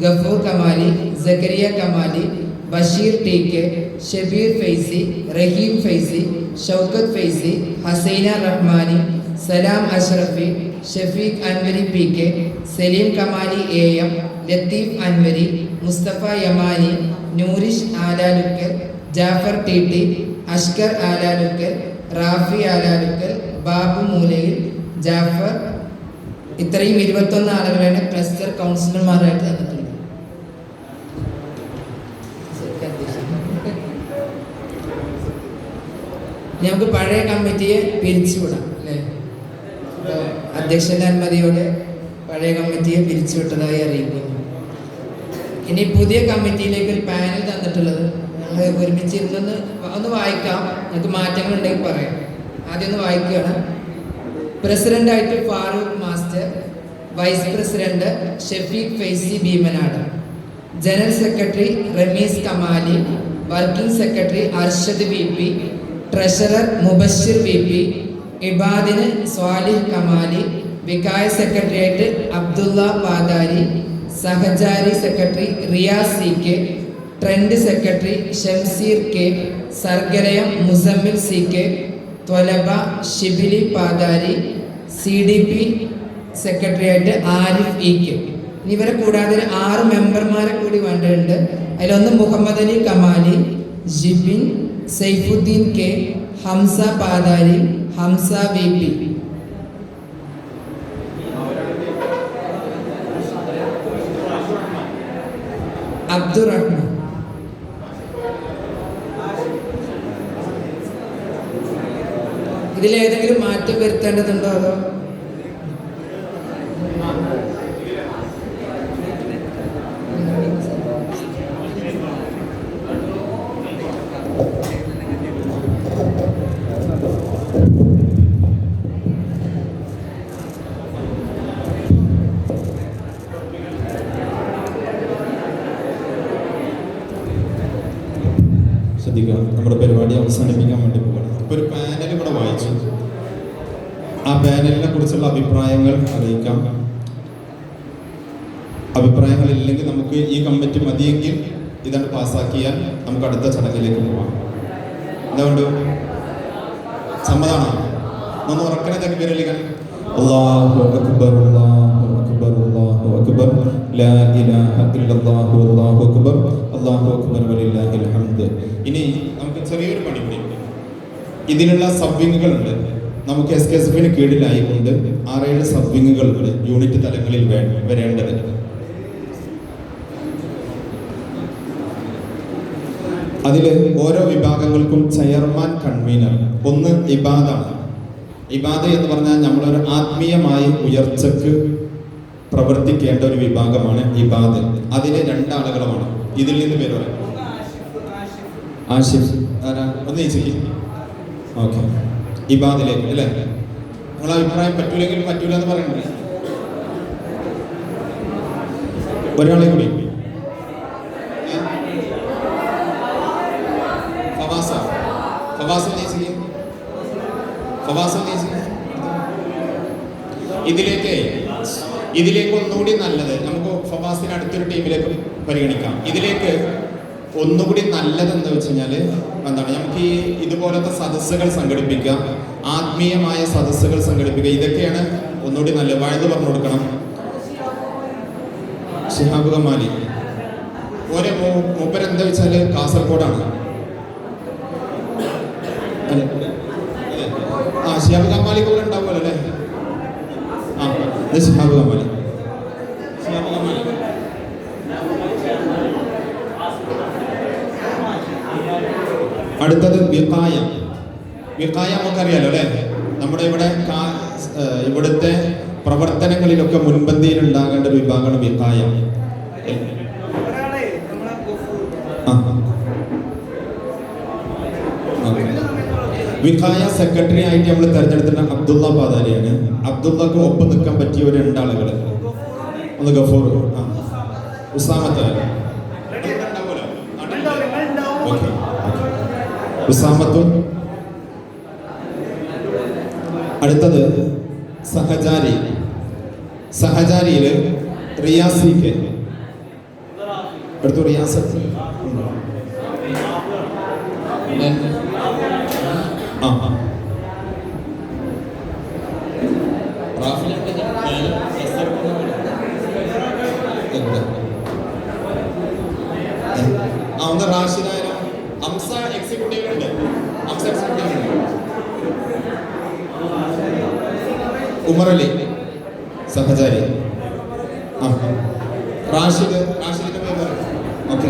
Gafoor Kamali, Zakariya Kamali, Basheer T K, Shabeer Faizy, Raheem Faizy, Shoukath Faizy, Hasaina Rahmani, Salam Ashrafi, Shafeeq Anwari P K, Saleem Kamali A M, Latheef Anwari, Musthafa Yamani, Noorish Alalukkal, Jafar T T, Ashkar Alalukkal, Rafi Alalukkal, Babu Moolayil, Jafar. ഇത്രയും 21 ആളുകളാണ് ക്ലസ്റ്റർ കൗൺസിലർമാരായിട്ട് തന്നിട്ടുള്ളത്. നമുക്ക് പഴയ കമ്മിറ്റിയെ പിരിച്ചുവിടാം അല്ലേ? അധ്യക്ഷന്റെ അനുമതിയോടെ പഴയ കമ്മിറ്റിയെ പിരിച്ചുവിട്ടതായി അറിയിക്കുന്നു. ഇനി പുതിയ കമ്മിറ്റിയിലേക്ക് ഒരു പാനൽ തന്നിട്ടുള്ളത് ഞങ്ങൾ ഒരുമിച്ചിരുന്നൊന്ന് ഒന്ന് വായിക്കാം. നമുക്ക് മാറ്റങ്ങൾ ഉണ്ടെങ്കിൽ പറയാം. ആദ്യം ഒന്ന് വായിക്കുകയാണ്. പ്രസിഡന്റായിട്ട് Farooq master, vice president Shafeeq Faizy Bheemanad, general secretary Rameez Kamali, working secretary Arshad V P, treasurer Mubashir V P, ഇബാദിന് സ്വാലിഹ് കമാലി, വികായ സെക്രട്ടറിയായിട്ട് Abdulla Padari, Sahachari secretary Riyas C K, trend secretary Shamseer K, Sargalayam Muzammil C K, Twalaba Shibili Padari, C D P സെക്രട്ടറിയായിട്ട് ആരിഫ് ഇ കെ. ഇവരെ കൂടാതെ 6 മെമ്പർമാരെ കൂടി വേണ്ടതുണ്ട്. അതിലൊന്ന് Muhammad Ali Kamali, Jibin, Saifudheen K, Hamza പാദാരി, Hamza V P. Abdurahman. ഇതിലേതെങ്കിലും മാറ്റം വരുത്തേണ്ടതുണ്ടോ അതോ ശ്രദ്ധിക്കുക, നമ്മുടെ പരിപാടി അവസാനിപ്പിക്കാൻ വേണ്ടി പോകണം. ഇപ്പോൾ ഒരു പാനൽ ഇവിടെ വായിച്ചു. ആ പാനലിനെ കുറിച്ചുള്ള അഭിപ്രായങ്ങൾ അറിയിക്കാം. അഭിപ്രായങ്ങളില്ലെങ്കിൽ നമുക്ക് ഈ കമ്മിറ്റി മതിയെങ്കിൽ ഇതാണ് പാസ്സാക്കിയാൽ നമുക്ക് അടുത്ത ചടങ്ങിലേക്ക് പോവാം. അതുകൊണ്ട് സമ്മതമാണോ? ഒന്ന് ഉറക്കനെ തക്ബീർ. അല്ലാഹു അക്ബർ, അല്ലാഹു അക്ബർ, അല്ലാഹു അക്ബർ, ലാ ഇലാഹ ഇല്ലല്ലാഹു അല്ലാഹു അക്ബർ, അല്ലാഹു അക്ബർ വലില്ലാഹിൽ ഹംദ്. ഇനി നമുക്ക് ചെറിയൊരു പണി കൂടി. ഇതിനുള്ള സബ്വിങ്ങുകളുണ്ട്. നമുക്ക് SKSFന് കീഴിലായിക്കൊണ്ട് 6-7 സബ്വിങ്ങുകളുണ്ട് യൂണിറ്റ് തലങ്ങളിൽ വരേണ്ടത്. അതിൽ ഓരോ വിഭാഗങ്ങൾക്കും ചെയർമാൻ, കൺവീനർ. ഒന്ന് ഇബാദാണ്. ഇബാദ എന്ന് പറഞ്ഞാൽ നമ്മളൊരു ആത്മീയമായ ഉയർച്ചക്ക് പ്രവർത്തിക്കേണ്ട ഒരു വിഭാഗമാണ് ഇബാദ്. അതിന് 2 ആളുകളുമാണ്. ഇതിൽ നിന്ന് പേര് പറയാം. ആഷിഫ് ആരാ? ഒന്ന് ഈച്ചയ്ക്ക്. ഓക്കെ, ഇബാദിലേക്ക് അല്ലേ? നിങ്ങളെ അഭിപ്രായം പറ്റൂലെങ്കിൽ പറ്റൂല എന്ന് പറയണ്ടേ? ഒരാളെ കൂടി. ഇതിലേക്ക് ഒന്നുകൂടി നല്ലത് നമുക്ക് ഫവാസിന് അടുത്തൊരു ടീമിലേക്ക് പരിഗണിക്കാം. ഇതിലേക്ക് ഒന്നുകൂടി നല്ലത് എന്താ വെച്ച് കഴിഞ്ഞാൽ എന്താണ്, നമുക്ക് ഈ ഇതുപോലത്തെ സദസ്സുകൾ സംഘടിപ്പിക്കുക, ആത്മീയമായ സദസ്സുകൾ സംഘടിപ്പിക്കുക. ഇതൊക്കെയാണ് ഒന്നുകൂടി നല്ലത്. വഴുത് പറഞ്ഞു കൊടുക്കണം. ഷിഹാബ് കമാലി ഓരോ മൂപ്പരെന്താ വെച്ചാൽ കാസർഗോഡാണ്. ഷിഹാബ് കമാലി കൂടെ ഉണ്ടാവുമല്ലോ അല്ലേ? ഇത് ഷിഹാബ് കമാലി. അടുത്തത് വിഖായ. വിഖായ നമുക്കറിയാലോ അല്ലേ? നമ്മുടെ ഇവിടുത്തെ പ്രവർത്തനങ്ങളിലൊക്കെ മുൻപന്തിയിൽ ഉണ്ടാകേണ്ട ഒരു വിഭാഗമാണ് വിഖായ. വിഖായ സെക്രട്ടറി ആയിട്ട് നമ്മൾ തെരഞ്ഞെടുത്തിട്ട് അബ്ദുള്ള പാതാരിയാണ്. അബ്ദുള്ളക്ക് ഒപ്പം നിൽക്കാൻ പറ്റിയ ഒരു രണ്ടാളുകൾ. ഒന്ന് ഗഫൂർ, ഉസാമത്ത്, ഉസാമത്തും. അടുത്തത് സഹചാരി. സഹചാരിയില് റിയാസിക്ക്. അടുത്ത റിയാസത്ത്. ഒന്ന് റാഷിദായാലും ഹംസ എക്സിക്യൂട്ടീവ് ഉണ്ട്. ഹംസ എക്സിക്യൂട്ടീവ് ഉണ്ട്. ഉമർ അലി സഹചാരി. റാഷിദിന്റെ പേര്. ഓക്കെ.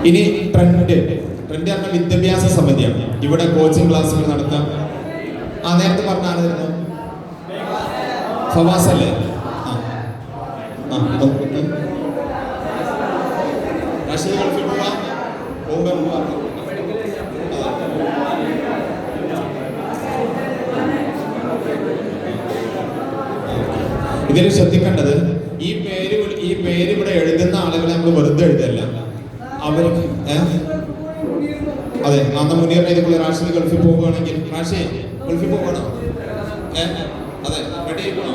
ഇനി ട്രെൻഡ് പറഞ്ഞ വിദ്യാഭ്യാസ സമിതിയാണ്. ഇവിടെ കോച്ചിങ് ക്ലാസ്സുകൾ നടത്താം. നേരത്തെ പറഞ്ഞ ആരായിരുന്നു? ഫവാസ് അല്ലേ? റാഷിദ് ഗൾഫിൽ പോവാ. ഇതിൽ ശ്രദ്ധിക്കേണ്ടത് ഈ പേര് ഇവിടെ എഴുതുന്ന ആളുകളെ നമ്മൾ വെറുതെ എഴുതല്ല. അവർക്ക് അതെ, അന്ന് മുനീറിനെ ഇതുപോലെ റാഷിദ് ഗൾഫിൽ പോവുകയാണെങ്കിൽ റാഷി ഗൾഫിൽ പോകണം. അതെ, റെഡി ആയിക്കോണോ?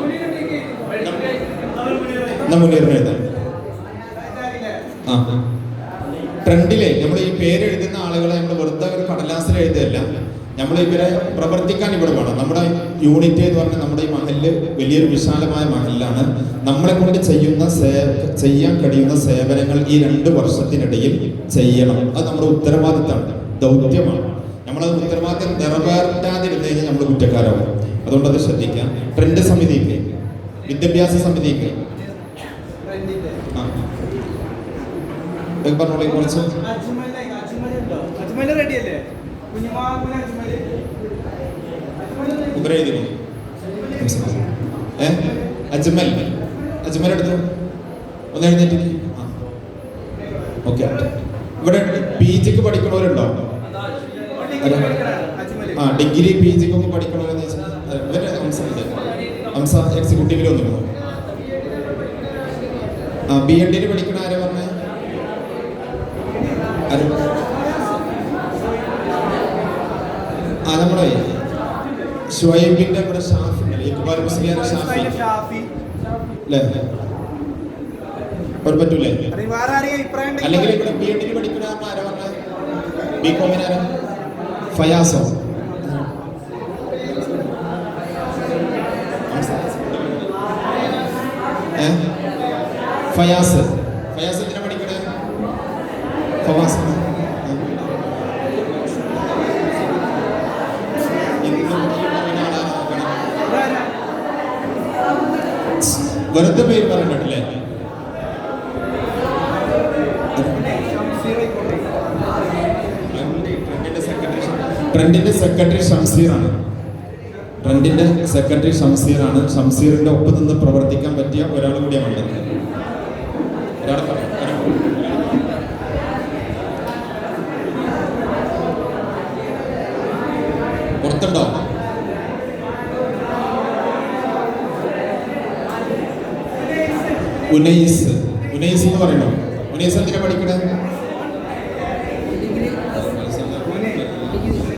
എന്നാ മുനീറിനെ എഴുതാം. ട്രെൻഡിലെ നമ്മൾ ഈ പേര് എഴുതുന്ന ആളുകളെ നമ്മൾ വെറുതെ ഒരു കടലാസിൽ എഴുതല്ല. നമ്മൾ ഇവരെ പ്രവർത്തിക്കാൻ ഇവിടെ വേണം. നമ്മുടെ യൂണിറ്റ് എന്ന് പറഞ്ഞാൽ നമ്മുടെ ഈ മഹല് വലിയൊരു വിശാലമായ മഹലാണ്. നമ്മളെ കൊണ്ട് ചെയ്യാൻ കഴിയുന്ന സേവനങ്ങൾ ഈ 2 വർഷത്തിനിടയിൽ ചെയ്യണം. അത് നമ്മുടെ ഉത്തരവാദിത്തമാണ്, ദൗത്യമാണ്. നമ്മളത് ഉത്തരവാദിത്തം നിറവേറ്റാതിരുന്നു കഴിഞ്ഞാൽ നമ്മൾ കുറ്റക്കാരാവും. അതുകൊണ്ട് അത് ശ്രദ്ധിക്കാം. ട്രെൻഡ് സമിതിക്ക്, വിദ്യാഭ്യാസ സമിതിക്ക് പറഞ്ഞോളൂ. കുറച്ച് അജ്മൽ എടുത്തു. ഒന്ന് എഴുന്നേറ്റ്. ഓക്കെ. ഇവിടെ PGക്ക് പഠിക്കണവരുണ്ടോ? ഡിഗ്രി PGക്കൊക്കെ പഠിക്കണവരെന്ന് വെച്ചാൽ ഹംസ എക്സിക്യൂട്ടീവിൽ വന്നിരുന്നു. B.Ed പഠിക്കണ ആരാ പറഞ്ഞേ? നമ്മളെ ഷുഹൈബിന്റെ ഇവിടെ ഷാഫി ഉണ്ടല്ലോ, ഇക്ബാൽ മുസ്ലിയാർ ഷാഫി അല്ലേ? പറ്റൂലേ? അല്ലെങ്കിൽ ഇവിടെ B.Ed പഠിക്കണ ആരാ പറഞ്ഞ? B.Com ഫയാസോ? ഫയാസ് എന്തിനാ പഠിക്കണേ? ഫവാസ്. വെറുതെ പേര് പറഞ്ഞിട്ടില്ലേ? ട്രെൻഡിന്റെ സെക്രട്ടറി ഷംസീറാണ്. ഷംസീറിന്റെ ഒപ്പം നിന്ന് പ്രവർത്തിക്കാൻ പറ്റിയ ഒരാൾ കൂടിയാണ്. ഒരാളെ പറയാം. പുറത്തുണ്ടോ? ഉനൈസ് എന്ന് പറയണോ? ഉനൈസ് എന്തിനാ പഠിക്കണേ?